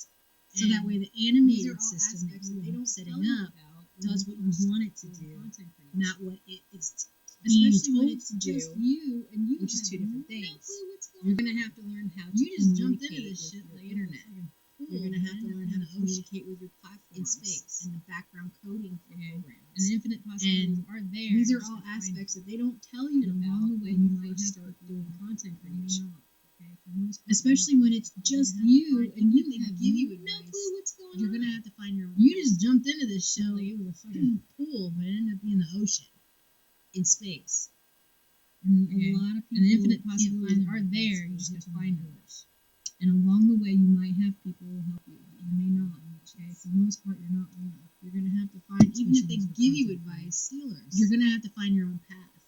Speaker 1: So that way the
Speaker 2: These are
Speaker 1: animated
Speaker 2: all
Speaker 1: system that
Speaker 2: aspects
Speaker 1: you
Speaker 2: that they
Speaker 1: are
Speaker 2: don't
Speaker 1: setting
Speaker 2: tell you
Speaker 1: up
Speaker 2: about
Speaker 1: does what you want it to do,
Speaker 2: content creation.
Speaker 1: not what it is
Speaker 2: Especially
Speaker 1: especially
Speaker 2: when
Speaker 1: when
Speaker 2: it's
Speaker 1: it's
Speaker 2: just
Speaker 1: just
Speaker 2: you and you
Speaker 1: which is
Speaker 2: have
Speaker 1: two different
Speaker 2: no
Speaker 1: things.
Speaker 2: clue what's going
Speaker 1: You're
Speaker 2: on.
Speaker 1: gonna have to learn how to
Speaker 2: You just jumped into
Speaker 1: communicate
Speaker 2: this
Speaker 1: with
Speaker 2: shit
Speaker 1: your
Speaker 2: like
Speaker 1: internet.
Speaker 2: Cool,
Speaker 1: You're gonna have to
Speaker 2: man,
Speaker 1: learn
Speaker 2: in
Speaker 1: how
Speaker 2: the
Speaker 1: to
Speaker 2: ocean,
Speaker 1: communicate with your platforms
Speaker 2: in space,
Speaker 1: and the background coding for
Speaker 2: okay?
Speaker 1: programs.
Speaker 2: And the infinite possibilities are there.
Speaker 1: These
Speaker 2: You
Speaker 1: are
Speaker 2: just
Speaker 1: all
Speaker 2: have to find
Speaker 1: aspects
Speaker 2: them.
Speaker 1: that they don't tell you
Speaker 2: And
Speaker 1: about
Speaker 2: along the way,
Speaker 1: when
Speaker 2: you
Speaker 1: you
Speaker 2: might
Speaker 1: first
Speaker 2: have
Speaker 1: start
Speaker 2: people
Speaker 1: doing
Speaker 2: who
Speaker 1: content
Speaker 2: may not.
Speaker 1: creation.
Speaker 2: Okay, for the most part,
Speaker 1: Especially when it's just you and you
Speaker 2: they
Speaker 1: have
Speaker 2: give you
Speaker 1: no
Speaker 2: advice.
Speaker 1: clue what's going
Speaker 2: You're
Speaker 1: on.
Speaker 2: gonna have to find your own.
Speaker 1: You
Speaker 2: path.
Speaker 1: just jumped into this shit
Speaker 2: So,
Speaker 1: like it was a fucking pool, but it ended up being the ocean in space. And
Speaker 2: Okay.
Speaker 1: a lot of people
Speaker 2: And the infinite
Speaker 1: can't
Speaker 2: possibilities
Speaker 1: find their
Speaker 2: are
Speaker 1: own
Speaker 2: there.
Speaker 1: paths,
Speaker 2: You
Speaker 1: but
Speaker 2: just
Speaker 1: you
Speaker 2: have to
Speaker 1: can
Speaker 2: find
Speaker 1: find
Speaker 2: yours.
Speaker 1: And along the way, you might have people who help you, but you may not. Okay, for the most part, you're not gonna. You're gonna have to find, even if they
Speaker 2: Especially
Speaker 1: give you
Speaker 2: content
Speaker 1: advice,
Speaker 2: stealers.
Speaker 1: you're gonna have to find your own path.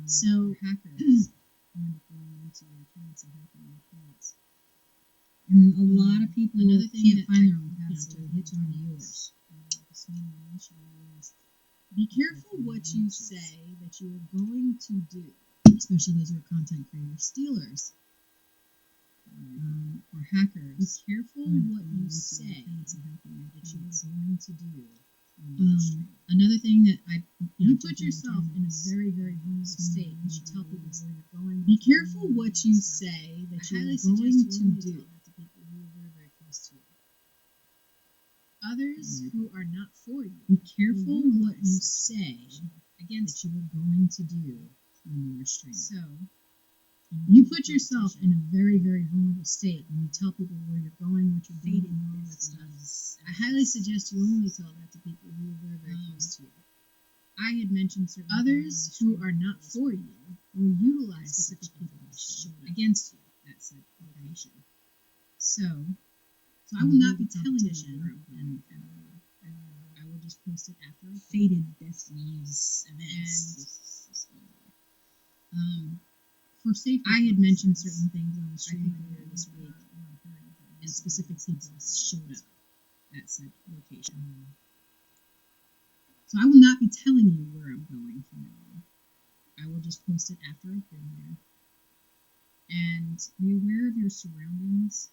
Speaker 2: So
Speaker 1: hackers end up going into your accounts and hacking your accounts. And a lot of people
Speaker 2: another thing
Speaker 1: can't
Speaker 2: that
Speaker 1: find
Speaker 2: I-
Speaker 1: their own path, so they hitch onto yours. Be careful what you say that you are going to do, especially those who are content creators, stealers, or hackers. Be careful what you say that you are going to do. Another thing that you put yourself in a very, very vulnerable state when you tell people where you're going. Be careful what you say that you're going to do.
Speaker 2: to people who are very, very close to you.
Speaker 1: Others
Speaker 2: Who are not for you.
Speaker 1: Be careful
Speaker 2: Will
Speaker 1: what you
Speaker 2: utilize
Speaker 1: say
Speaker 2: against
Speaker 1: that you are going to do when you are streaming.
Speaker 2: So,
Speaker 1: You put yourself in a very, very vulnerable state when you tell people where you're going, what you're doing, and all that stuff. I highly suggest you only tell that to people who are very, very close to you. I had mentioned certain
Speaker 2: others who are not for you
Speaker 1: will utilize specific people
Speaker 2: against you
Speaker 1: at said location. So
Speaker 2: I will not be
Speaker 1: telling
Speaker 2: telling
Speaker 1: you
Speaker 2: you
Speaker 1: where
Speaker 2: where
Speaker 1: I'm
Speaker 2: I'm
Speaker 1: going. I will just post it after a
Speaker 2: Fated
Speaker 1: destinies events.
Speaker 2: For safety.
Speaker 1: I had mentioned certain things on the stream
Speaker 2: think
Speaker 1: earlier this week, and
Speaker 2: and
Speaker 1: specific people showed up at said location. So I will not be telling you where I'm going from now on. I will just post it after I've been there. And be aware of your surroundings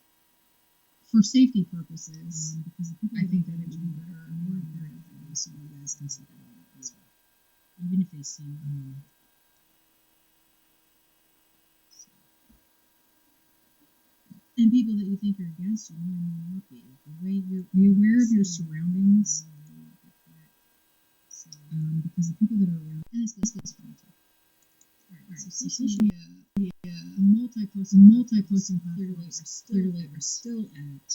Speaker 1: for safety purposes. Because the people I think that it would be better, more important for you, so you guys can see them as well. Even if they seem and people that you think are against you may not be. The way you be aware of your surroundings. Because the people that are around, and this goes for me too. Alright, so social media, multi-posting platforms clearly are still at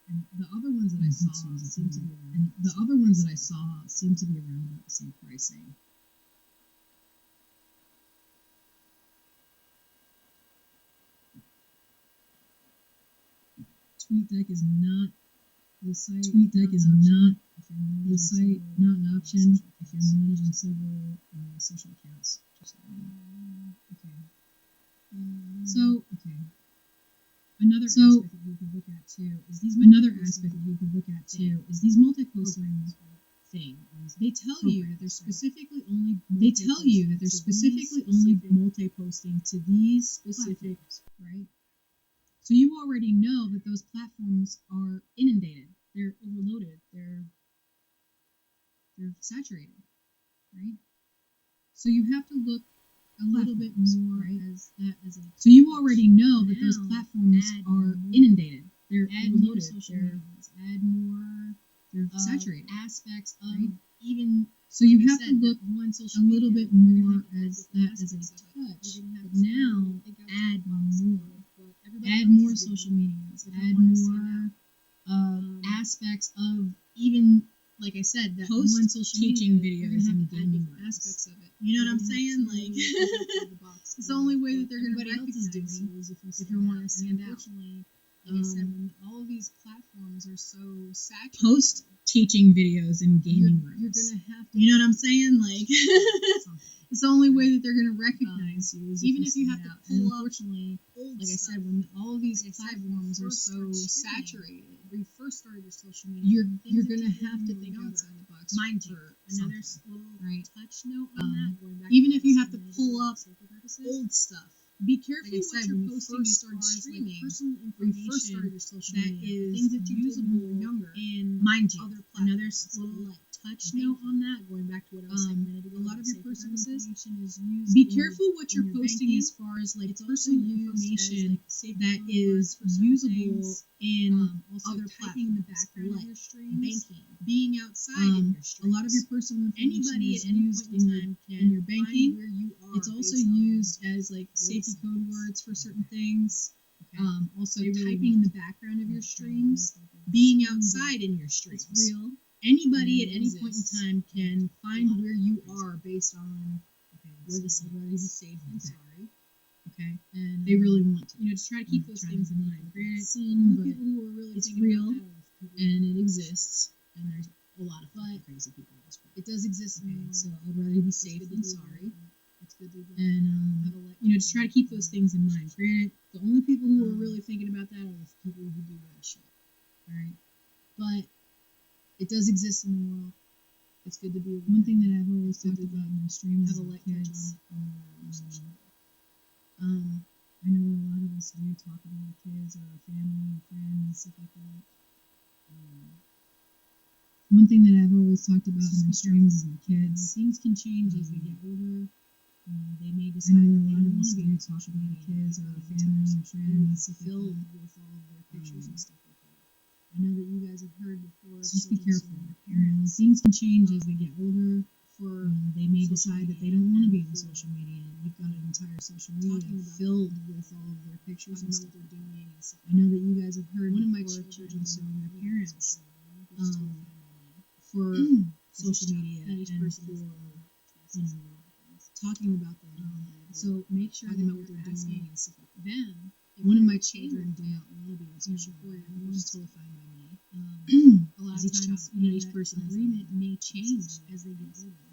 Speaker 1: and the other ones that I saw seem to be around. And the other ones that I saw seem to be around about the same pricing. TweetDeck is not the site. TweetDeck is not the site, not an option if you're managing several social accounts. Just okay. So okay. Another aspect that you could look at too is these multi-posting things. They tell you that they're specifically only multi-posting to these specific, right? So you already know that those platforms are inundated. They're overloaded. They're saturated, right? So you have to look a little bit more
Speaker 2: right?
Speaker 1: as so you already know that those platforms are inundated. They're overloaded. Add more. They're saturated
Speaker 2: aspects of
Speaker 1: right?
Speaker 2: even
Speaker 1: So you
Speaker 2: like I
Speaker 1: have
Speaker 2: said,
Speaker 1: to look
Speaker 2: that one social
Speaker 1: a little
Speaker 2: media,
Speaker 1: bit
Speaker 2: you're gonna
Speaker 1: more
Speaker 2: have to add
Speaker 1: as
Speaker 2: different
Speaker 1: that as a
Speaker 2: aspects of it.
Speaker 1: touch.
Speaker 2: You're gonna have
Speaker 1: But
Speaker 2: to
Speaker 1: now
Speaker 2: think outside
Speaker 1: add
Speaker 2: the box
Speaker 1: more.
Speaker 2: of what everybody
Speaker 1: Add
Speaker 2: else
Speaker 1: more
Speaker 2: is
Speaker 1: social
Speaker 2: doing.
Speaker 1: medias.
Speaker 2: If you
Speaker 1: Add
Speaker 2: wanna stand
Speaker 1: more
Speaker 2: out.
Speaker 1: aspects of even
Speaker 2: Like I said, that
Speaker 1: post
Speaker 2: one social
Speaker 1: teaching
Speaker 2: media,
Speaker 1: videos
Speaker 2: you're
Speaker 1: and
Speaker 2: gonna have to add
Speaker 1: gaming
Speaker 2: different
Speaker 1: ones.
Speaker 2: aspects of it.
Speaker 1: You know what I'm
Speaker 2: You're gonna
Speaker 1: saying?
Speaker 2: have to
Speaker 1: Like,
Speaker 2: think outside the box
Speaker 1: it's the only way that
Speaker 2: what
Speaker 1: they're going to
Speaker 2: everybody else is
Speaker 1: recognize
Speaker 2: doing
Speaker 1: you is if
Speaker 2: if you want to
Speaker 1: And
Speaker 2: stand out.
Speaker 1: unfortunately,
Speaker 2: Like I said, when all of these platforms are so saturated,
Speaker 1: post teaching videos and gaming
Speaker 2: you're
Speaker 1: rooms.
Speaker 2: gonna have to.
Speaker 1: You know what I'm saying? Like,
Speaker 2: something.
Speaker 1: it's the only way that they're going to recognize you is
Speaker 2: even if you
Speaker 1: stand
Speaker 2: have to
Speaker 1: out.
Speaker 2: pull
Speaker 1: And
Speaker 2: up
Speaker 1: unfortunately,
Speaker 2: old
Speaker 1: like I
Speaker 2: stuff.
Speaker 1: said, when all of these
Speaker 2: Like I said, when you
Speaker 1: platforms are
Speaker 2: first
Speaker 1: so
Speaker 2: started streaming,
Speaker 1: saturated,
Speaker 2: when you first started your social media,
Speaker 1: you're
Speaker 2: things that
Speaker 1: going to
Speaker 2: you did
Speaker 1: have
Speaker 2: when
Speaker 1: to
Speaker 2: you were
Speaker 1: think
Speaker 2: younger.
Speaker 1: outside the box.
Speaker 2: Mind you,
Speaker 1: for
Speaker 2: another
Speaker 1: something,
Speaker 2: little
Speaker 1: right?
Speaker 2: touch note on that, going back
Speaker 1: Even
Speaker 2: to
Speaker 1: if you
Speaker 2: what I
Speaker 1: have to
Speaker 2: was saying
Speaker 1: pull
Speaker 2: for
Speaker 1: up
Speaker 2: safety purposes,
Speaker 1: old stuff. Be careful
Speaker 2: like I said,
Speaker 1: what you're
Speaker 2: when you
Speaker 1: posting
Speaker 2: first
Speaker 1: as far
Speaker 2: started
Speaker 1: as
Speaker 2: streaming,
Speaker 1: like personal
Speaker 2: when you first started
Speaker 1: information
Speaker 2: your social
Speaker 1: that
Speaker 2: media,
Speaker 1: is
Speaker 2: things that you did when you were
Speaker 1: usable
Speaker 2: younger,
Speaker 1: in
Speaker 2: mind you,
Speaker 1: other
Speaker 2: another
Speaker 1: platforms.
Speaker 2: little
Speaker 1: Like
Speaker 2: touch note on that, going back to what I was saying a minute ago.
Speaker 1: A lot of your
Speaker 2: personal
Speaker 1: purposes
Speaker 2: information is used.
Speaker 1: Be careful what
Speaker 2: when
Speaker 1: you're
Speaker 2: you're
Speaker 1: posting
Speaker 2: banking.
Speaker 1: as far as like
Speaker 2: It's also
Speaker 1: personal
Speaker 2: used
Speaker 1: information
Speaker 2: as, like, safety
Speaker 1: that
Speaker 2: code
Speaker 1: is
Speaker 2: words for certain
Speaker 1: usable
Speaker 2: things.
Speaker 1: in
Speaker 2: Also
Speaker 1: other
Speaker 2: typing in the
Speaker 1: platforms,
Speaker 2: background of
Speaker 1: like
Speaker 2: your streams,
Speaker 1: banking.
Speaker 2: being outside in your streams.
Speaker 1: A lot of your personal information
Speaker 2: Anybody
Speaker 1: is
Speaker 2: at any
Speaker 1: used
Speaker 2: point in time
Speaker 1: in your
Speaker 2: find
Speaker 1: banking.
Speaker 2: where you are.
Speaker 1: It's also
Speaker 2: based on
Speaker 1: used as like safety
Speaker 2: some
Speaker 1: code
Speaker 2: things.
Speaker 1: words for certain things.
Speaker 2: Okay.
Speaker 1: Also
Speaker 2: They really
Speaker 1: typing in
Speaker 2: want
Speaker 1: the background of your
Speaker 2: to
Speaker 1: streams,
Speaker 2: know
Speaker 1: being
Speaker 2: that
Speaker 1: outside in your
Speaker 2: it's
Speaker 1: streams.
Speaker 2: real.
Speaker 1: Anybody
Speaker 2: and
Speaker 1: at
Speaker 2: it
Speaker 1: any point in
Speaker 2: exists.
Speaker 1: time can
Speaker 2: A
Speaker 1: find
Speaker 2: lot of
Speaker 1: where you
Speaker 2: places.
Speaker 1: are based on
Speaker 2: Okay,
Speaker 1: where the
Speaker 2: so I'd rather be safe than
Speaker 1: Okay.
Speaker 2: sorry.
Speaker 1: Okay,
Speaker 2: And
Speaker 1: they really want to.
Speaker 2: you know, just try to keep those
Speaker 1: trying
Speaker 2: things
Speaker 1: to
Speaker 2: in
Speaker 1: make
Speaker 2: mind.
Speaker 1: it
Speaker 2: Granted,
Speaker 1: seen,
Speaker 2: the only
Speaker 1: but
Speaker 2: people who are really
Speaker 1: it's
Speaker 2: thinking
Speaker 1: real,
Speaker 2: about that are the people
Speaker 1: and
Speaker 2: who
Speaker 1: it exists, and there's a lot of
Speaker 2: But
Speaker 1: crazy people in this world.
Speaker 2: it does exist in the
Speaker 1: Okay,
Speaker 2: world.
Speaker 1: so I'd rather be
Speaker 2: It's
Speaker 1: safe
Speaker 2: good to
Speaker 1: than
Speaker 2: be aware
Speaker 1: sorry.
Speaker 2: of it. It's good to
Speaker 1: And
Speaker 2: have a
Speaker 1: you know, just try to keep those things in mind. Granted, the only people who are really thinking about that are the people who do bad shit. All right, but it does exist in the world. It's good to be aware. One thing that I've always talked about in my streams
Speaker 2: have
Speaker 1: is
Speaker 2: a
Speaker 1: with
Speaker 2: light touch
Speaker 1: kids.
Speaker 2: on it on your social media.
Speaker 1: I know that a lot of us do talk about our kids or our family and friends and stuff like that. One thing that I've always talked about in my streams is my kids.
Speaker 2: Things can change as they get older.
Speaker 1: They may
Speaker 2: I
Speaker 1: decide
Speaker 2: know
Speaker 1: that
Speaker 2: that
Speaker 1: they
Speaker 2: a lot
Speaker 1: don't
Speaker 2: of
Speaker 1: want
Speaker 2: us
Speaker 1: to
Speaker 2: do
Speaker 1: be
Speaker 2: talk
Speaker 1: talk about our
Speaker 2: about
Speaker 1: kids or
Speaker 2: an
Speaker 1: our
Speaker 2: entire
Speaker 1: family and
Speaker 2: social
Speaker 1: friends and stuff like
Speaker 2: filled
Speaker 1: that.
Speaker 2: with all of their pictures and stuff like that.
Speaker 1: I know that you guys have heard before.
Speaker 2: Just
Speaker 1: be
Speaker 2: children
Speaker 1: careful.
Speaker 2: suing their
Speaker 1: You know,
Speaker 2: parents.
Speaker 1: things can change as they get older.
Speaker 2: For
Speaker 1: They may
Speaker 2: social
Speaker 1: decide that they
Speaker 2: media
Speaker 1: don't want to
Speaker 2: and
Speaker 1: be on
Speaker 2: for
Speaker 1: social media. And you've got an entire social media
Speaker 2: talking about
Speaker 1: filled
Speaker 2: them,
Speaker 1: with all of their pictures
Speaker 2: talking
Speaker 1: and
Speaker 2: about
Speaker 1: stuff.
Speaker 2: what they're doing and stuff.
Speaker 1: I know that you guys have heard
Speaker 2: One of my
Speaker 1: before
Speaker 2: children
Speaker 1: suing their
Speaker 2: on
Speaker 1: parents
Speaker 2: social media, which is totally fine by me.
Speaker 1: for social
Speaker 2: Each time-
Speaker 1: media
Speaker 2: each
Speaker 1: and
Speaker 2: person
Speaker 1: for
Speaker 2: has
Speaker 1: you know talking about them. So make sure
Speaker 2: talking
Speaker 1: that
Speaker 2: about what
Speaker 1: you're
Speaker 2: they're
Speaker 1: asking
Speaker 2: doing and stuff like that. Then
Speaker 1: one of my
Speaker 2: okay
Speaker 1: children
Speaker 2: with
Speaker 1: do
Speaker 2: it,
Speaker 1: not want to be on social
Speaker 2: for
Speaker 1: media.
Speaker 2: you, which is totally fine by me.
Speaker 1: A
Speaker 2: lot
Speaker 1: lot
Speaker 2: of
Speaker 1: of
Speaker 2: times,
Speaker 1: times, you know,
Speaker 2: each
Speaker 1: that
Speaker 2: person has
Speaker 1: agreement
Speaker 2: their own
Speaker 1: may change
Speaker 2: sense of
Speaker 1: as they get
Speaker 2: things.
Speaker 1: older.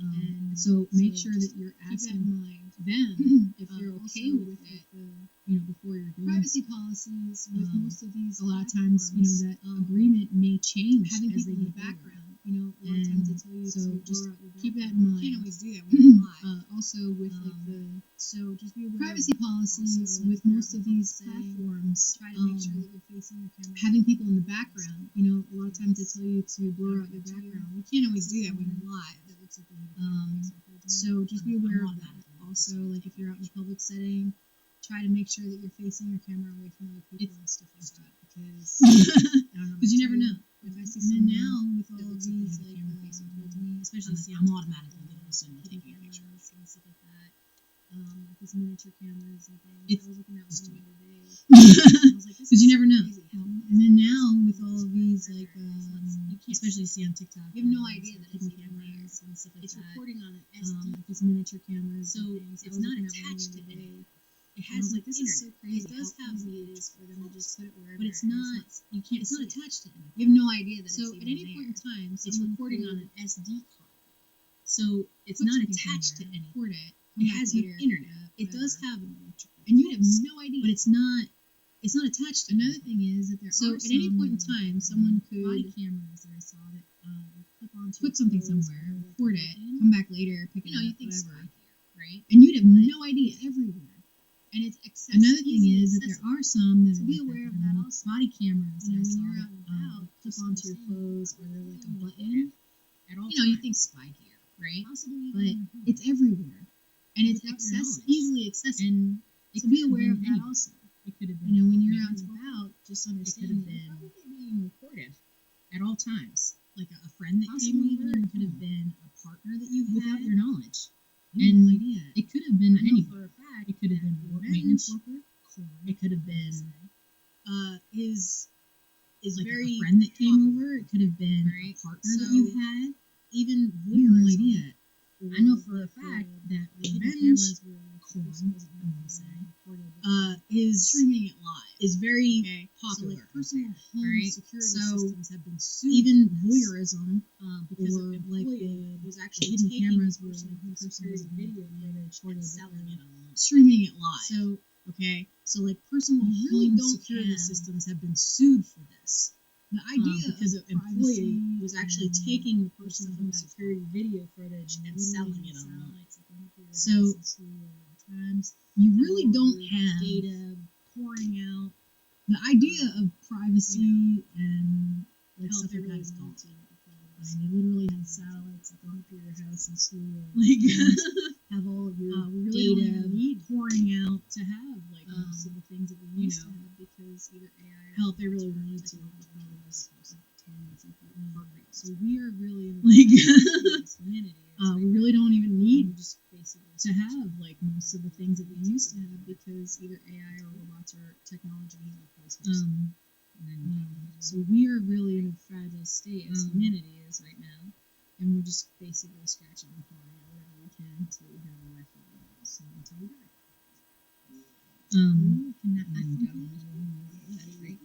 Speaker 2: And
Speaker 1: So make
Speaker 2: so
Speaker 1: sure that
Speaker 2: just
Speaker 1: you're
Speaker 2: keep that
Speaker 1: asking
Speaker 2: in mind.
Speaker 1: them if you're
Speaker 2: Also
Speaker 1: okay with
Speaker 2: with
Speaker 1: it.
Speaker 2: the
Speaker 1: You know, before you're doing
Speaker 2: privacy policies with most of these
Speaker 1: a lot of times, you know,
Speaker 2: platforms,
Speaker 1: that agreement may change
Speaker 2: having
Speaker 1: as
Speaker 2: people
Speaker 1: they
Speaker 2: in the
Speaker 1: get older.
Speaker 2: background. You know, a lot of times they
Speaker 1: And
Speaker 2: tell you
Speaker 1: so
Speaker 2: to
Speaker 1: just
Speaker 2: blur out your
Speaker 1: keep that in
Speaker 2: background.
Speaker 1: mind.
Speaker 2: You can't always do that when you're live.
Speaker 1: Also with like the
Speaker 2: So just be aware
Speaker 1: privacy
Speaker 2: of that.
Speaker 1: policies
Speaker 2: Also,
Speaker 1: with
Speaker 2: if you're
Speaker 1: most
Speaker 2: out
Speaker 1: of
Speaker 2: in
Speaker 1: these
Speaker 2: public setting,
Speaker 1: platforms,
Speaker 2: try to make sure that you're facing your camera.
Speaker 1: having people in the background, you know, a lot of times they tell you to blur out your background. You can't always do that when you're live.
Speaker 2: That looks like they have a camera facing towards me.
Speaker 1: So just be aware of
Speaker 2: I'm
Speaker 1: that.
Speaker 2: automatically
Speaker 1: Also,
Speaker 2: taking
Speaker 1: like if you're out in a
Speaker 2: pictures.
Speaker 1: public setting, try to make sure that you're facing your camera away from other people and stuff like that.
Speaker 2: Because
Speaker 1: Because you never know.
Speaker 2: if I see
Speaker 1: And then
Speaker 2: someone
Speaker 1: now with
Speaker 2: that
Speaker 1: all of
Speaker 2: looks like they
Speaker 1: these
Speaker 2: have a
Speaker 1: like
Speaker 2: camera facing towards me, especially
Speaker 1: I'm automatically going to assume they're taking a picture.
Speaker 2: and stuff like that. Like these miniature cameras and things.
Speaker 1: It's-
Speaker 2: I was looking at
Speaker 1: just
Speaker 2: one
Speaker 1: do
Speaker 2: the other day. And I was like, this
Speaker 1: Because
Speaker 2: is
Speaker 1: you never know.
Speaker 2: crazy. How
Speaker 1: And then now with
Speaker 2: people
Speaker 1: all
Speaker 2: just
Speaker 1: of
Speaker 2: wear
Speaker 1: these
Speaker 2: their
Speaker 1: like
Speaker 2: cameras. You can't
Speaker 1: especially
Speaker 2: see
Speaker 1: see on TikTok.
Speaker 2: You have no idea that it's
Speaker 1: hidden
Speaker 2: even there.
Speaker 1: cameras and stuff like
Speaker 2: It's
Speaker 1: that.
Speaker 2: recording on an SD.
Speaker 1: Like these miniature cameras.
Speaker 2: So
Speaker 1: and things. I
Speaker 2: it's
Speaker 1: was
Speaker 2: not
Speaker 1: looking at one
Speaker 2: attached
Speaker 1: the
Speaker 2: to
Speaker 1: other day.
Speaker 2: anything. It
Speaker 1: And I was
Speaker 2: has
Speaker 1: like,
Speaker 2: like
Speaker 1: this is so
Speaker 2: internet.
Speaker 1: crazy.
Speaker 2: It does
Speaker 1: How
Speaker 2: have
Speaker 1: easy
Speaker 2: the
Speaker 1: it is for them to just
Speaker 2: put it wherever.
Speaker 1: but it's
Speaker 2: and
Speaker 1: not you can't
Speaker 2: it's not
Speaker 1: see it.
Speaker 2: attached to anything.
Speaker 1: You have no idea that
Speaker 2: So
Speaker 1: it's
Speaker 2: at
Speaker 1: even
Speaker 2: any
Speaker 1: there.
Speaker 2: point in time,
Speaker 1: It's
Speaker 2: someone
Speaker 1: recording
Speaker 2: could
Speaker 1: on an SD card. So it's
Speaker 2: put
Speaker 1: not
Speaker 2: something
Speaker 1: attached to
Speaker 2: somewhere,
Speaker 1: anything.
Speaker 2: record it.
Speaker 1: It has no
Speaker 2: later,
Speaker 1: internet.
Speaker 2: pick
Speaker 1: It does
Speaker 2: whatever.
Speaker 1: have an electrical.
Speaker 2: And you have
Speaker 1: box,
Speaker 2: no idea.
Speaker 1: but it's not attached to
Speaker 2: Another
Speaker 1: anything.
Speaker 2: thing is that there
Speaker 1: So
Speaker 2: are
Speaker 1: at any
Speaker 2: some,
Speaker 1: point in time, someone
Speaker 2: body
Speaker 1: could
Speaker 2: cameras that I saw that clip onto
Speaker 1: put
Speaker 2: your
Speaker 1: something
Speaker 2: clothes
Speaker 1: somewhere,
Speaker 2: or, like,
Speaker 1: record
Speaker 2: a
Speaker 1: it,
Speaker 2: button.
Speaker 1: come back later, pick
Speaker 2: You
Speaker 1: it
Speaker 2: know,
Speaker 1: up,
Speaker 2: you think
Speaker 1: whatever.
Speaker 2: spy gear, right?
Speaker 1: And you'd have
Speaker 2: But
Speaker 1: no idea.
Speaker 2: it's everywhere. And it's
Speaker 1: Another thing
Speaker 2: easily
Speaker 1: is that there
Speaker 2: accessible.
Speaker 1: are some that
Speaker 2: So
Speaker 1: are
Speaker 2: be
Speaker 1: like
Speaker 2: aware of
Speaker 1: that.
Speaker 2: that
Speaker 1: They're
Speaker 2: also.
Speaker 1: body cameras.
Speaker 2: You know,
Speaker 1: that I
Speaker 2: when
Speaker 1: saw
Speaker 2: you're
Speaker 1: that,
Speaker 2: out and about,
Speaker 1: clip
Speaker 2: just
Speaker 1: onto your
Speaker 2: understand
Speaker 1: clothes, or
Speaker 2: you're
Speaker 1: they're like a
Speaker 2: being
Speaker 1: button.
Speaker 2: recorded at all
Speaker 1: You know, you
Speaker 2: times.
Speaker 1: think spy gear, right?
Speaker 2: Possibly
Speaker 1: But
Speaker 2: even your
Speaker 1: it's
Speaker 2: home.
Speaker 1: everywhere, and it's
Speaker 2: Without your knowledge.
Speaker 1: easily accessible.
Speaker 2: And
Speaker 1: It
Speaker 2: so be
Speaker 1: could have
Speaker 2: aware
Speaker 1: been
Speaker 2: of that
Speaker 1: anywhere.
Speaker 2: also.
Speaker 1: It could have been.
Speaker 2: You know, when you're
Speaker 1: maybe
Speaker 2: out and
Speaker 1: it's
Speaker 2: about, just
Speaker 1: It could
Speaker 2: understand
Speaker 1: have
Speaker 2: that you're
Speaker 1: been
Speaker 2: probably being recorded.
Speaker 1: at all times. Like a friend that
Speaker 2: Possibly
Speaker 1: came
Speaker 2: even
Speaker 1: over,
Speaker 2: in
Speaker 1: it could have
Speaker 2: home.
Speaker 1: been a
Speaker 2: partner that you've
Speaker 1: without
Speaker 2: had
Speaker 1: your knowledge.
Speaker 2: You have
Speaker 1: And
Speaker 2: no idea.
Speaker 1: it could have been
Speaker 2: I know
Speaker 1: any.
Speaker 2: for a fact
Speaker 1: It could have
Speaker 2: that
Speaker 1: been maintenance worker. It could have been
Speaker 2: is
Speaker 1: like
Speaker 2: very
Speaker 1: a friend that came
Speaker 2: popular,
Speaker 1: over. It could have been
Speaker 2: right?
Speaker 1: a partner
Speaker 2: So
Speaker 1: that you had.
Speaker 2: even
Speaker 1: You have no
Speaker 2: voyeurism,
Speaker 1: idea.
Speaker 2: or
Speaker 1: I know for a
Speaker 2: like
Speaker 1: fact
Speaker 2: the
Speaker 1: that
Speaker 2: hidden
Speaker 1: revenge
Speaker 2: cameras where
Speaker 1: porn, I want to say,
Speaker 2: is
Speaker 1: streaming it live.
Speaker 2: is very
Speaker 1: Okay,
Speaker 2: popular.
Speaker 1: so like
Speaker 2: personal home
Speaker 1: right?
Speaker 2: security
Speaker 1: So
Speaker 2: systems have been sued.
Speaker 1: even
Speaker 2: for this.
Speaker 1: voyeurism,
Speaker 2: Because
Speaker 1: or
Speaker 2: an
Speaker 1: like
Speaker 2: employee
Speaker 1: the
Speaker 2: was actually
Speaker 1: hidden
Speaker 2: taking
Speaker 1: cameras
Speaker 2: the
Speaker 1: where
Speaker 2: personal
Speaker 1: the
Speaker 2: home
Speaker 1: person
Speaker 2: security
Speaker 1: was
Speaker 2: video
Speaker 1: being
Speaker 2: footage
Speaker 1: recorded
Speaker 2: and
Speaker 1: that
Speaker 2: selling
Speaker 1: they're
Speaker 2: it online.
Speaker 1: streaming it live.
Speaker 2: So
Speaker 1: okay,
Speaker 2: so like personal
Speaker 1: you really
Speaker 2: home
Speaker 1: don't
Speaker 2: security
Speaker 1: have
Speaker 2: systems have been sued for this.
Speaker 1: the idea
Speaker 2: Because
Speaker 1: of
Speaker 2: an employee
Speaker 1: privacy
Speaker 2: was actually
Speaker 1: and
Speaker 2: taking the
Speaker 1: what's
Speaker 2: personal
Speaker 1: the
Speaker 2: home
Speaker 1: guy's
Speaker 2: security video footage and selling it online.
Speaker 1: So
Speaker 2: Times
Speaker 1: you really don't
Speaker 2: your
Speaker 1: have
Speaker 2: data pouring out.
Speaker 1: the idea of privacy and like
Speaker 2: Hell,
Speaker 1: stuff
Speaker 2: they
Speaker 1: like that
Speaker 2: really
Speaker 1: is gone.
Speaker 2: wanted to,
Speaker 1: I mean, they literally have satellites that go up to your house and see
Speaker 2: like
Speaker 1: have all of your
Speaker 2: we really don't
Speaker 1: data
Speaker 2: even need
Speaker 1: pouring out.
Speaker 2: to have like most of the things that we
Speaker 1: you
Speaker 2: used to
Speaker 1: know,
Speaker 2: have because either AI or
Speaker 1: Hell, if they really wanted to,
Speaker 2: technology
Speaker 1: tons of
Speaker 2: heart rate. So we are really in
Speaker 1: Like,
Speaker 2: humanity.
Speaker 1: we really don't even need
Speaker 2: just basically
Speaker 1: to have like most of the things that we used to have because either AI or robots or technology has replaced us.
Speaker 2: So we are really in a fragile state as humanity is right now, and we're just basically scratching and clawing at whatever we can to have a life that we want. So until we die.
Speaker 1: Can that
Speaker 2: And
Speaker 1: happen?
Speaker 2: God knows when we'll do that, right?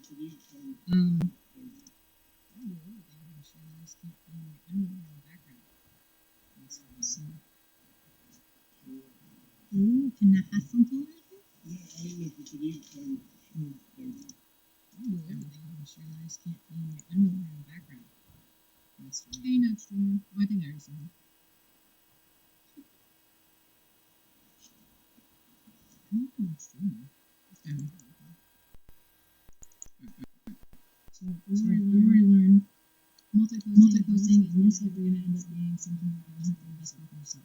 Speaker 1: I do everything.
Speaker 2: I'm sure I just can't find my underwear in the background. That's funny. So,
Speaker 1: Ooh, can that headphone pull anything?
Speaker 2: I do everything. I'm sure I just can't find my underwear in the background. That's funny.
Speaker 1: Hey, no streamer. Oh, I think I already saw him.
Speaker 2: Streamer. So
Speaker 1: We already learned multi-posting is most likely going to end up being something that you have to invest back in yourself.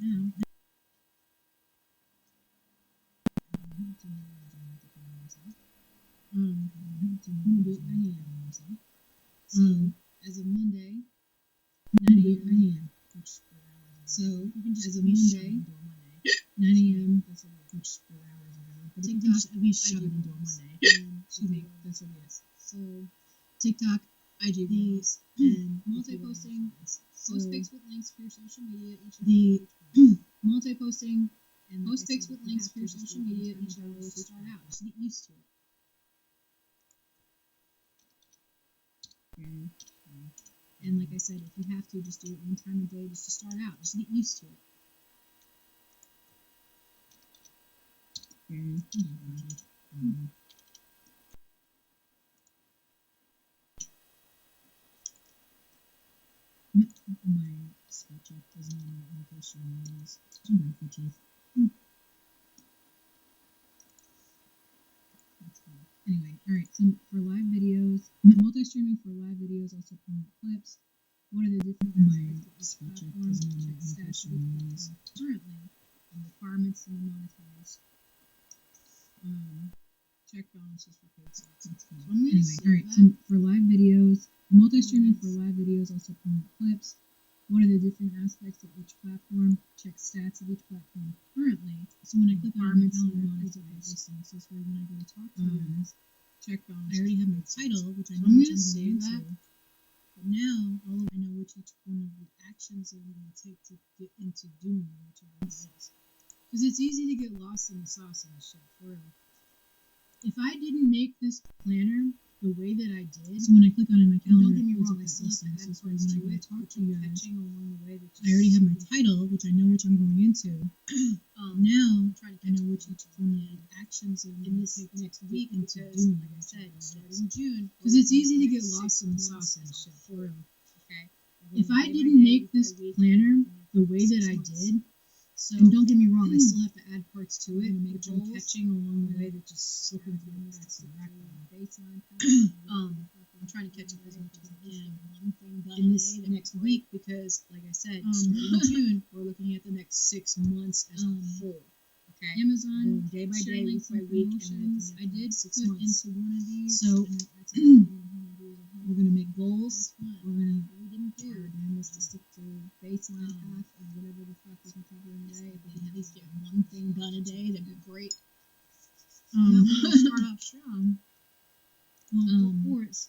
Speaker 2: Now, so as of Monday, 9 a.m. So as of Monday, 9 a.m.
Speaker 1: Which for hours ago. But
Speaker 2: TikTok,
Speaker 1: you can just at least shove
Speaker 2: IG
Speaker 1: it into a
Speaker 2: Reels.
Speaker 1: Monday.
Speaker 2: Excuse me,
Speaker 1: That's what it is.
Speaker 2: So
Speaker 1: TikTok,
Speaker 2: IG
Speaker 1: the
Speaker 2: Reels and
Speaker 1: multi-posting,
Speaker 2: post pics with links for your social media.
Speaker 1: the multi-posting,
Speaker 2: and
Speaker 1: post pics with links for your social media each hour to start out.
Speaker 2: Just get used to it. And like I said, if you have to, just do it one time a day just to start out. Just get used to it.
Speaker 1: My spell check doesn't want to let me go stream these. I'm bad for teeth. That's cool. Anyway, alright, so for live videos, multi-streaming for live videos also promote clips. What are the different aspects of each
Speaker 2: spell check
Speaker 1: platform?
Speaker 2: doesn't want to
Speaker 1: Check
Speaker 2: let me go
Speaker 1: stats of
Speaker 2: stream
Speaker 1: each
Speaker 2: these.
Speaker 1: platform currently, and requirements to be monetized. Check balances for paid sites.
Speaker 2: That's cool.
Speaker 1: So I'm gonna
Speaker 2: Anyway,
Speaker 1: say
Speaker 2: alright,
Speaker 1: that.
Speaker 2: so for live videos, multi-streaming for live videos also promote clips. What are the different aspects of each platform? Check stats of each platform currently.
Speaker 1: So when I click on my
Speaker 2: Requirements to be
Speaker 1: calendar, it's
Speaker 2: monetized.
Speaker 1: listing. So it's where when I go to talk to you guys, check balances.
Speaker 2: I already have my
Speaker 1: for paid sites.
Speaker 2: title, which I
Speaker 1: So
Speaker 2: know
Speaker 1: I'm
Speaker 2: which
Speaker 1: gonna
Speaker 2: I'm
Speaker 1: save
Speaker 2: going
Speaker 1: that.
Speaker 2: into. But now, I know which each one of the actions that I'm going to take to get into doing whichever one it is. Because it's easy to get lost in the sauce and shit, for real. If I didn't make this planner the way that I did,
Speaker 1: So when I click on it in my
Speaker 2: and
Speaker 1: calendar,
Speaker 2: don't get me
Speaker 1: it's
Speaker 2: wrong, I
Speaker 1: always
Speaker 2: still have to
Speaker 1: listing.
Speaker 2: add
Speaker 1: So it's where
Speaker 2: parts
Speaker 1: when I
Speaker 2: to
Speaker 1: go
Speaker 2: it,
Speaker 1: to talk
Speaker 2: which
Speaker 1: to
Speaker 2: I'm
Speaker 1: you guys,
Speaker 2: catching along the way. That
Speaker 1: I already have my title, which I know which I'm going into. Now
Speaker 2: I'm trying to
Speaker 1: I know which each one of
Speaker 2: and
Speaker 1: the
Speaker 2: actions
Speaker 1: I'm
Speaker 2: in
Speaker 1: gonna
Speaker 2: this
Speaker 1: take
Speaker 2: next
Speaker 1: to
Speaker 2: week
Speaker 1: get into
Speaker 2: because,
Speaker 1: doing
Speaker 2: like I said,
Speaker 1: whichever one it
Speaker 2: starting
Speaker 1: is.
Speaker 2: June,
Speaker 1: Because it's easy to get lost in the sauce and shit, for real.
Speaker 2: Okay.
Speaker 1: If I didn't make this planner the way that I did,
Speaker 2: So
Speaker 1: and don't get me wrong, I still have to add parts to it,
Speaker 2: make
Speaker 1: which I'm
Speaker 2: goals.
Speaker 1: catching along the
Speaker 2: Yeah.
Speaker 1: way that just slipping through the cracks in the background.
Speaker 2: baseline. I'm trying to catch up as much as I can in this next week because, like I said, starting June, we're looking at the next 6 months as a whole. Okay.
Speaker 1: Amazon,
Speaker 2: Day by
Speaker 1: share
Speaker 2: day, week
Speaker 1: links
Speaker 2: by
Speaker 1: and
Speaker 2: week, and
Speaker 1: promotions.
Speaker 2: then
Speaker 1: I did
Speaker 2: 6
Speaker 1: put
Speaker 2: months.
Speaker 1: into one of these.
Speaker 2: So
Speaker 1: and that's
Speaker 2: We're gonna make goals. We're gonna our aim is to stick to baseline half of whatever the fuck we can cover in a day. If we can at least get one thing done a day, that'd be great. We're gonna start off strong. Of course.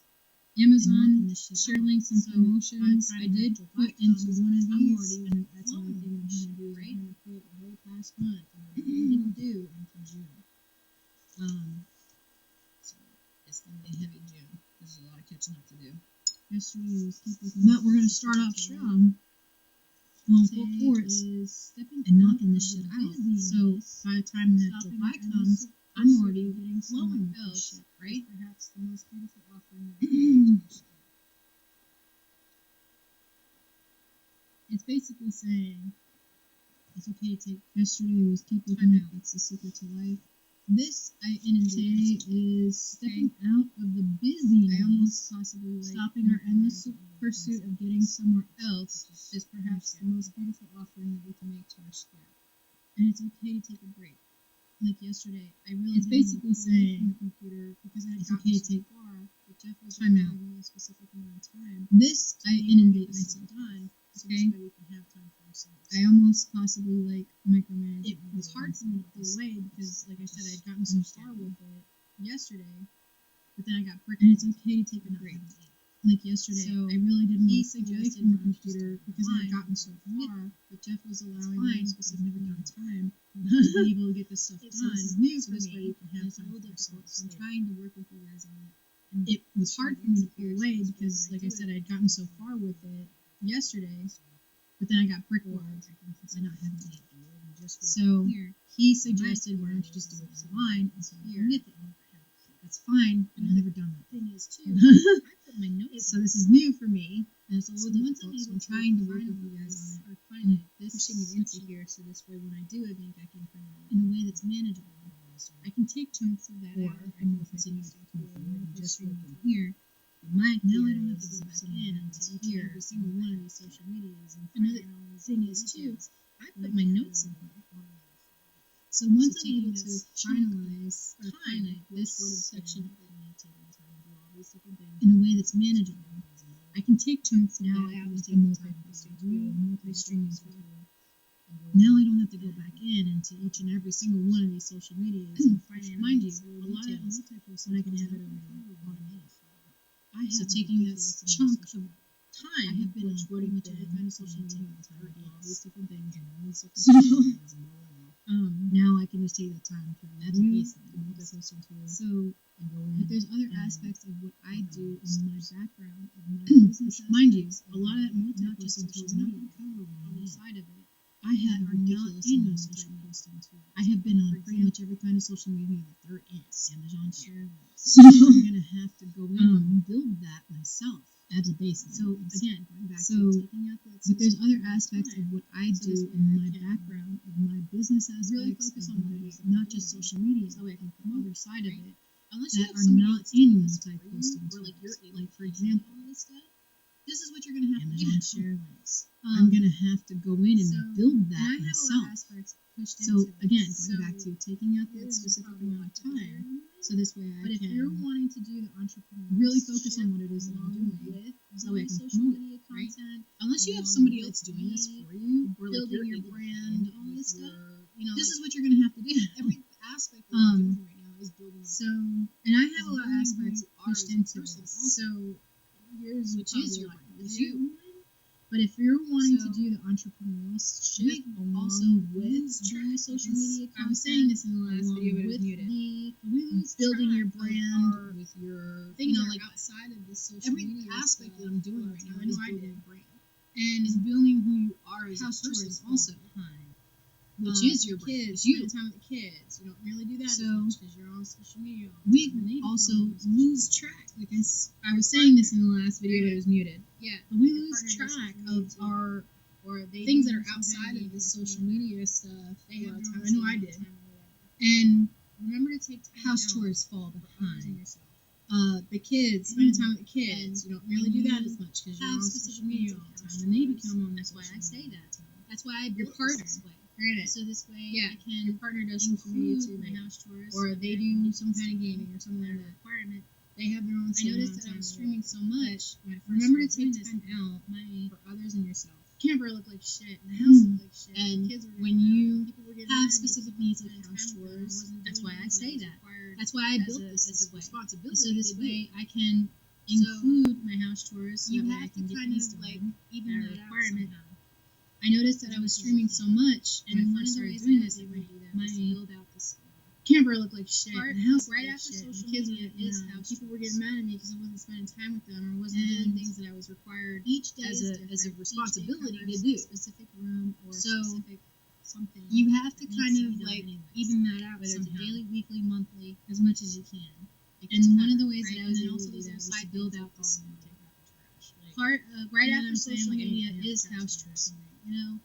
Speaker 1: Amazon share links and promotions.
Speaker 2: by
Speaker 1: I
Speaker 2: the time
Speaker 1: did
Speaker 2: July
Speaker 1: put into
Speaker 2: comes,
Speaker 1: one of
Speaker 2: I'm
Speaker 1: these,
Speaker 2: already
Speaker 1: and that's
Speaker 2: flowing
Speaker 1: another thing
Speaker 2: with
Speaker 1: I'm
Speaker 2: this
Speaker 1: going to do. Is
Speaker 2: shit,
Speaker 1: I'm going to put the whole past month and what I didn't do into June. So it's going to be a heavy June. There's a lot of catching up to do.
Speaker 2: Yesterday was but we're gonna start off strong.
Speaker 1: Going full force and knocking this shit out.
Speaker 2: So by the time that July comes, I'm already
Speaker 1: getting
Speaker 2: flowing with
Speaker 1: else,
Speaker 2: this shit, right?
Speaker 1: Perhaps the most beautiful offering that we It's basically saying it's okay to take yesterday was keep looking up. That's the secret to life. This I today is stepping out of the busyness. I almost possibly stopping our endless pursuit of getting somewhere else is perhaps the most beautiful offering that we can make to our spirit. And it's okay to take a break. Like yesterday, I really it's basically saying the computer because I had gotten okay to take far, but Jeff was time out me a specific amount of time. This I inundate myself done. So this way we can have time for ourselves. I almost possibly like micromanage. It was hard for me to pull away because, like I said, I'd gotten so far with it yesterday, but then I got bricked. And it's okay to take a break. Like yesterday, so I really didn't want to pull away from the computer because I had gotten so far, but Jeff was allowing me a specific amount of time to be able to get this stuff done. This is new for me. We can have time for ourselves. I'm trying to work with you guys on it. And it was hard for me to pull away because, like I said, I'd gotten so far with it yesterday, but then I got brickwalled by not having it. So he suggested, why don't you just do it online and so you can get it. That's fine, but I've never done that. Thing is too, I put my notes. So this is new for me, and it's a little difficult. So I'm trying to work with you guys on it. Finally, pushing it into here, so this way when I do a bank, I can kind of in a way that's manageable. I can take chunks of that out. I can continue to do it just work in here. My now I don't have to go back in into here every single one of these social medias. And another thing is too, I put my notes in here. So once I'm able to finalize or finite this section of it, in a way that's manageable, I can take chunks now out into a multi-posting tool, multi-streaming tool. Now I don't have to go back in into each and every single one of these social medias and mind you, a lot of multi-posting, but I can have it already automated. So taking this chunk of time, I have been on pretty much every kind of social media, all these different things, and all these different now I can just take that time to review the multi-posting tool. So, but there's other aspects of what I do in my background of my business. Mind you, a lot of that multi-posting tool is not going to cover one side of it. I have ridiculous in my social posting tool. I have been on pretty much every kind of social media that there is. Amazon share links. So I'm going to have to go in and build that myself as a basis. So again, going back to taking out that. But there's other aspects of what I do in my background of my business aspects. Really focus on what it is, not just social media. So I can promote the other side of it. Unless that are not in multi-posting tools. Like for example, all this stuff. This is what you're going to have Amazon to share links. I'm going to have to go in and build that myself. So again, going back to taking out that specific amount of time, so this way I can. But if you're wanting to do the entrepreneur, really focus on what it is that I'm doing with so I can promote it, right? Unless you have somebody else doing this for you, or like building your brand, all this stuff. You know, this is what you're going to have to do. Every aspect that you're doing right now is building. So, and I have a lot of aspects pushed into this. So. Yours, which is your you. But if you're wanting to do the entrepreneurship also with the social media content, I was saying this in the last video, but it was muted. Building your brand with your things like outside of the social media aspect that I'm doing right now is building a brand and is building who you are as a person also. Which is your kids, you spend time with the kids. You don't really do that because you're on social media. We also lose track. Like I was saying this in the last video, but it was muted. Yeah, but we lose track of our things that are outside of the social media stuff. I know I did. And remember to take house chores fall behind. The kids, spending time with the kids. You don't really do that as much because you're on social media all the time, and they become on. That's why I say that. That's why I built this way. Granted. So this way, I can your partner does social media too, my house chores, or they do some kind of gaming or something like that. Requirement.
Speaker 2: They have their own.
Speaker 1: I noticed that I was streaming so much.
Speaker 2: Remember to take
Speaker 1: time out for others and yourself.
Speaker 2: Camper looked like shit, and the house looked like shit.
Speaker 1: And
Speaker 2: kids were
Speaker 1: when you
Speaker 2: people were
Speaker 1: have specific needs like house chores, that's why I say that. That's why I built this way.
Speaker 2: Responsibility.
Speaker 1: So this way I can include my house chores. So
Speaker 2: you
Speaker 1: that way I
Speaker 2: have
Speaker 1: can
Speaker 2: to
Speaker 1: get
Speaker 2: kind
Speaker 1: things
Speaker 2: of
Speaker 1: done
Speaker 2: like
Speaker 1: that
Speaker 2: even
Speaker 1: are a
Speaker 2: that out
Speaker 1: requirement.
Speaker 2: somehow.
Speaker 1: I noticed that I was streaming so much, and
Speaker 2: When I
Speaker 1: one of
Speaker 2: first
Speaker 1: the
Speaker 2: started
Speaker 1: ways
Speaker 2: doing
Speaker 1: that
Speaker 2: this,
Speaker 1: I
Speaker 2: it
Speaker 1: my
Speaker 2: would do that
Speaker 1: my
Speaker 2: was to build out this
Speaker 1: camper looked like shit.
Speaker 2: part
Speaker 1: And the house
Speaker 2: right
Speaker 1: looked like
Speaker 2: after
Speaker 1: shit.
Speaker 2: social
Speaker 1: The kids
Speaker 2: media
Speaker 1: were
Speaker 2: is how people were getting mad at me because I wasn't spending time with them or wasn't doing
Speaker 1: And
Speaker 2: things that I was required
Speaker 1: each day
Speaker 2: as
Speaker 1: is
Speaker 2: a
Speaker 1: different.
Speaker 2: as a
Speaker 1: Each day
Speaker 2: responsibility to
Speaker 1: covers
Speaker 2: do.
Speaker 1: a specific room or
Speaker 2: So,
Speaker 1: specific something.
Speaker 2: You have to
Speaker 1: that needs
Speaker 2: kind
Speaker 1: to
Speaker 2: of
Speaker 1: be done
Speaker 2: like
Speaker 1: anyways.
Speaker 2: even that out
Speaker 1: Whether it's a
Speaker 2: somehow.
Speaker 1: daily, weekly, monthly, as much as you can.
Speaker 2: It
Speaker 1: And
Speaker 2: gets
Speaker 1: one of the
Speaker 2: covered,
Speaker 1: ways
Speaker 2: right?
Speaker 1: that I was
Speaker 2: And then
Speaker 1: able
Speaker 2: also
Speaker 1: to do
Speaker 2: those
Speaker 1: that
Speaker 2: little
Speaker 1: was to
Speaker 2: side
Speaker 1: build
Speaker 2: things
Speaker 1: out
Speaker 2: like
Speaker 1: this
Speaker 2: going
Speaker 1: take out the trash. Like,
Speaker 2: part right
Speaker 1: you know what
Speaker 2: after
Speaker 1: I'm saying?
Speaker 2: social
Speaker 1: Like, I need to
Speaker 2: media
Speaker 1: clean out
Speaker 2: is
Speaker 1: the trash
Speaker 2: house
Speaker 1: can or
Speaker 2: chores.
Speaker 1: something.
Speaker 2: You know,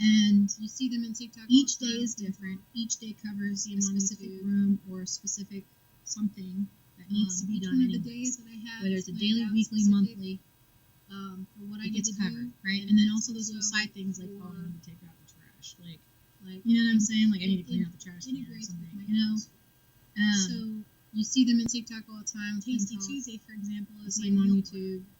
Speaker 1: And
Speaker 2: you see them in TikTok.
Speaker 1: each
Speaker 2: all the
Speaker 1: day
Speaker 2: time.
Speaker 1: is different. Each day covers
Speaker 2: See
Speaker 1: a
Speaker 2: 'em on
Speaker 1: specific
Speaker 2: YouTube.
Speaker 1: room or a specific something that needs to be
Speaker 2: Each
Speaker 1: done
Speaker 2: one of the
Speaker 1: anyways.
Speaker 2: days that I have,
Speaker 1: Whether it's a
Speaker 2: planned
Speaker 1: daily,
Speaker 2: out
Speaker 1: weekly,
Speaker 2: specific,
Speaker 1: monthly,
Speaker 2: for what I
Speaker 1: it
Speaker 2: need
Speaker 1: gets
Speaker 2: to
Speaker 1: covered,
Speaker 2: do,
Speaker 1: right? And then also those
Speaker 2: also
Speaker 1: little side things like, oh, I
Speaker 2: for-
Speaker 1: need to take out the trash. Like,
Speaker 2: like
Speaker 1: you know what I'm saying? Like, I need to
Speaker 2: it
Speaker 1: clean out the trash can or
Speaker 2: integrates with
Speaker 1: something.
Speaker 2: my
Speaker 1: You know?
Speaker 2: house.
Speaker 1: So
Speaker 2: you see them in TikTok all the time.
Speaker 1: Tasty
Speaker 2: Tasty Tuesday, for example,
Speaker 1: you
Speaker 2: is
Speaker 1: see
Speaker 2: my
Speaker 1: them on
Speaker 2: meal
Speaker 1: YouTube.
Speaker 2: plan.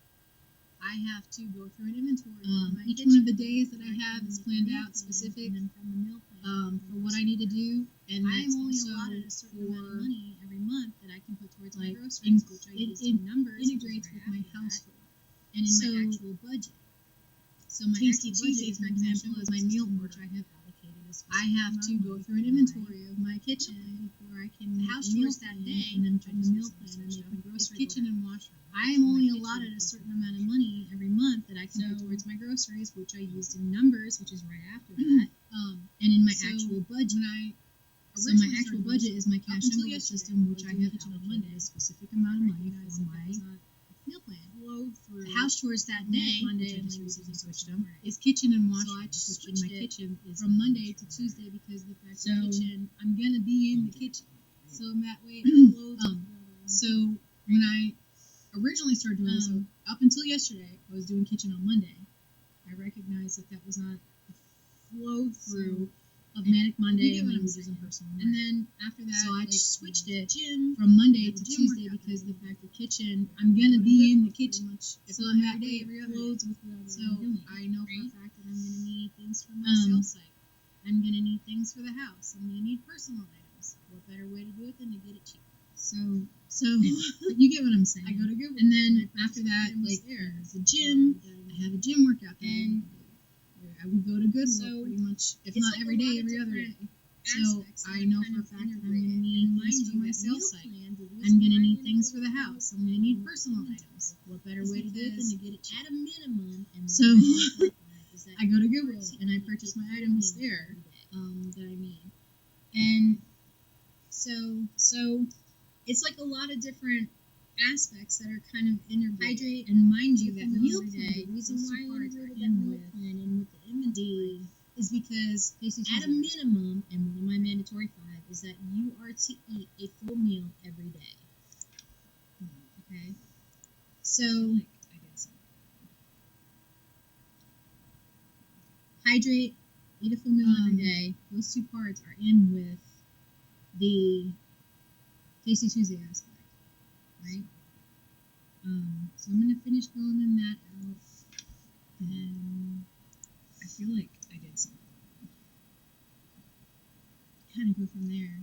Speaker 2: I have to go through an inventory. of my
Speaker 1: Each
Speaker 2: kitchen
Speaker 1: one of the days that I
Speaker 2: where
Speaker 1: have
Speaker 2: can
Speaker 1: is
Speaker 2: make a
Speaker 1: planned
Speaker 2: meal
Speaker 1: out
Speaker 2: plan,
Speaker 1: specific
Speaker 2: and then from the meal plan,
Speaker 1: for what I need to do, and
Speaker 2: I'm
Speaker 1: that's
Speaker 2: only
Speaker 1: also
Speaker 2: allotted a certain amount of
Speaker 1: for
Speaker 2: money every month that I can put towards my
Speaker 1: like
Speaker 2: groceries, which I use
Speaker 1: it
Speaker 2: in numbers. which is
Speaker 1: integrates
Speaker 2: right
Speaker 1: with my
Speaker 2: after that,
Speaker 1: household.
Speaker 2: and in
Speaker 1: So-
Speaker 2: my actual budget.
Speaker 1: So my
Speaker 2: Tasty
Speaker 1: actual
Speaker 2: Tuesday,
Speaker 1: budget,
Speaker 2: for
Speaker 1: for
Speaker 2: example,
Speaker 1: example,
Speaker 2: is
Speaker 1: is
Speaker 2: my
Speaker 1: my
Speaker 2: meal
Speaker 1: meal
Speaker 2: order.
Speaker 1: which I have allocated a specific
Speaker 2: I have
Speaker 1: amount
Speaker 2: to
Speaker 1: of
Speaker 2: go
Speaker 1: money
Speaker 2: through an
Speaker 1: for
Speaker 2: inventory of my
Speaker 1: meal
Speaker 2: kitchen
Speaker 1: plan.
Speaker 2: before I can
Speaker 1: The
Speaker 2: make
Speaker 1: house
Speaker 2: a meal
Speaker 1: chores
Speaker 2: plan,
Speaker 1: that day,
Speaker 2: and then
Speaker 1: which I
Speaker 2: from the
Speaker 1: just
Speaker 2: meal
Speaker 1: recently
Speaker 2: plan I
Speaker 1: switched
Speaker 2: make
Speaker 1: up,
Speaker 2: my
Speaker 1: is
Speaker 2: grocery
Speaker 1: kitchen
Speaker 2: order.
Speaker 1: and washroom.
Speaker 2: I
Speaker 1: So
Speaker 2: am
Speaker 1: my
Speaker 2: only
Speaker 1: kitchen
Speaker 2: allotted a
Speaker 1: is
Speaker 2: certain
Speaker 1: the
Speaker 2: amount of
Speaker 1: trash.
Speaker 2: money every month that I can put
Speaker 1: So-
Speaker 2: towards my groceries, which I used in numbers, which is right after
Speaker 1: Mm-hmm.
Speaker 2: that. And in my
Speaker 1: So
Speaker 2: actual budget.
Speaker 1: When I
Speaker 2: So
Speaker 1: my
Speaker 2: my
Speaker 1: actual
Speaker 2: actual
Speaker 1: budget is my
Speaker 2: up
Speaker 1: cash
Speaker 2: until
Speaker 1: envelope
Speaker 2: yesterday,
Speaker 1: system, which
Speaker 2: was
Speaker 1: I
Speaker 2: doing
Speaker 1: have
Speaker 2: kitchen on
Speaker 1: allocated
Speaker 2: Monday.
Speaker 1: a specific amount of money
Speaker 2: Recognized
Speaker 1: for
Speaker 2: that that was
Speaker 1: my
Speaker 2: not
Speaker 1: meal plan.
Speaker 2: flowed through
Speaker 1: The house chores that
Speaker 2: Monday,
Speaker 1: day,
Speaker 2: Monday,
Speaker 1: which I
Speaker 2: and
Speaker 1: just
Speaker 2: then
Speaker 1: recently
Speaker 2: using
Speaker 1: switched
Speaker 2: Sunday
Speaker 1: them,
Speaker 2: morning.
Speaker 1: is kitchen and
Speaker 2: So
Speaker 1: washroom,
Speaker 2: I
Speaker 1: which in
Speaker 2: switched
Speaker 1: my
Speaker 2: it
Speaker 1: kitchen is
Speaker 2: from Monday to
Speaker 1: washroom.
Speaker 2: Tuesday because the fact
Speaker 1: So-
Speaker 2: the kitchen, I'm gonna be in the kitchen. So that way it flows
Speaker 1: Um,
Speaker 2: together.
Speaker 1: So when I originally started doing this, so up until yesterday, I was doing kitchen on Monday. I recognized that that was not the flow through of Manic Monday
Speaker 2: get
Speaker 1: and
Speaker 2: what I'm
Speaker 1: languages and
Speaker 2: saying.
Speaker 1: personal.
Speaker 2: And then after that,
Speaker 1: So I
Speaker 2: like,
Speaker 1: switched it
Speaker 2: gym
Speaker 1: from Monday
Speaker 2: have
Speaker 1: to
Speaker 2: a gym
Speaker 1: Tuesday
Speaker 2: workout
Speaker 1: because the
Speaker 2: that
Speaker 1: fact that kitchen, I'm gonna
Speaker 2: go to
Speaker 1: be in the
Speaker 2: good pretty
Speaker 1: kitchen.
Speaker 2: much, if
Speaker 1: So
Speaker 2: not
Speaker 1: that
Speaker 2: every
Speaker 1: way
Speaker 2: day, every
Speaker 1: it
Speaker 2: other
Speaker 1: flows
Speaker 2: day.
Speaker 1: with whatever
Speaker 2: So
Speaker 1: I'm doing.
Speaker 2: I know for a
Speaker 1: right?
Speaker 2: fact that I'm gonna need things for my
Speaker 1: Um,
Speaker 2: sales site. I'm gonna need things for the house. I'm gonna need personal items. What better way to do it than to get it cheap?
Speaker 1: So
Speaker 2: So
Speaker 1: you get what I'm saying.
Speaker 2: I go to Google,
Speaker 1: and then
Speaker 2: I purchase
Speaker 1: after that,
Speaker 2: items
Speaker 1: like
Speaker 2: there.
Speaker 1: there's the gym. I have a gym workout that
Speaker 2: And
Speaker 1: I would go to Goodwill
Speaker 2: so
Speaker 1: pretty much, if
Speaker 2: it's
Speaker 1: not
Speaker 2: like
Speaker 1: every
Speaker 2: a lot
Speaker 1: day,
Speaker 2: of
Speaker 1: every other day.
Speaker 2: different
Speaker 1: So
Speaker 2: aspects
Speaker 1: I
Speaker 2: that
Speaker 1: know
Speaker 2: kind
Speaker 1: for a
Speaker 2: of
Speaker 1: fact that I'm
Speaker 2: integrated.
Speaker 1: gonna need
Speaker 2: And
Speaker 1: things
Speaker 2: mind
Speaker 1: for
Speaker 2: you,
Speaker 1: my
Speaker 2: that
Speaker 1: sales
Speaker 2: meal
Speaker 1: site.
Speaker 2: plan, the reason
Speaker 1: I'm gonna
Speaker 2: why I
Speaker 1: need things for the
Speaker 2: integrated
Speaker 1: house. I'm gonna need personal
Speaker 2: inventory
Speaker 1: items. What better
Speaker 2: is
Speaker 1: way to do it than
Speaker 2: because
Speaker 1: to get it cheap?
Speaker 2: at a minimum, and
Speaker 1: So,
Speaker 2: what I think is that
Speaker 1: I go to
Speaker 2: you
Speaker 1: Goodwill
Speaker 2: are to
Speaker 1: and I
Speaker 2: eat
Speaker 1: purchase
Speaker 2: a
Speaker 1: my
Speaker 2: full
Speaker 1: items
Speaker 2: meal
Speaker 1: there.
Speaker 2: every day.
Speaker 1: That I need.
Speaker 2: And so it's like a lot of different aspects that are kind of integrated.
Speaker 1: Hydrate
Speaker 2: And mind you,
Speaker 1: eat
Speaker 2: that
Speaker 1: a meal
Speaker 2: meal
Speaker 1: every
Speaker 2: plan,
Speaker 1: day,
Speaker 2: the reason
Speaker 1: those
Speaker 2: why
Speaker 1: two
Speaker 2: I
Speaker 1: parts
Speaker 2: integrated
Speaker 1: are
Speaker 2: that
Speaker 1: in
Speaker 2: meal
Speaker 1: with
Speaker 2: plan in with the inventory is because
Speaker 1: Tasty
Speaker 2: at a
Speaker 1: Tuesdays.
Speaker 2: minimum, and one of my mandatory 5 is that you are to eat a full meal every day. Okay? So
Speaker 1: Like I did something.
Speaker 2: hydrate, eat a full meal every day. Those two parts are in with the Tasty Tuesday aspect, right? So I'm gonna finish filling that out, and
Speaker 1: I feel like I did something.
Speaker 2: kind of go from there.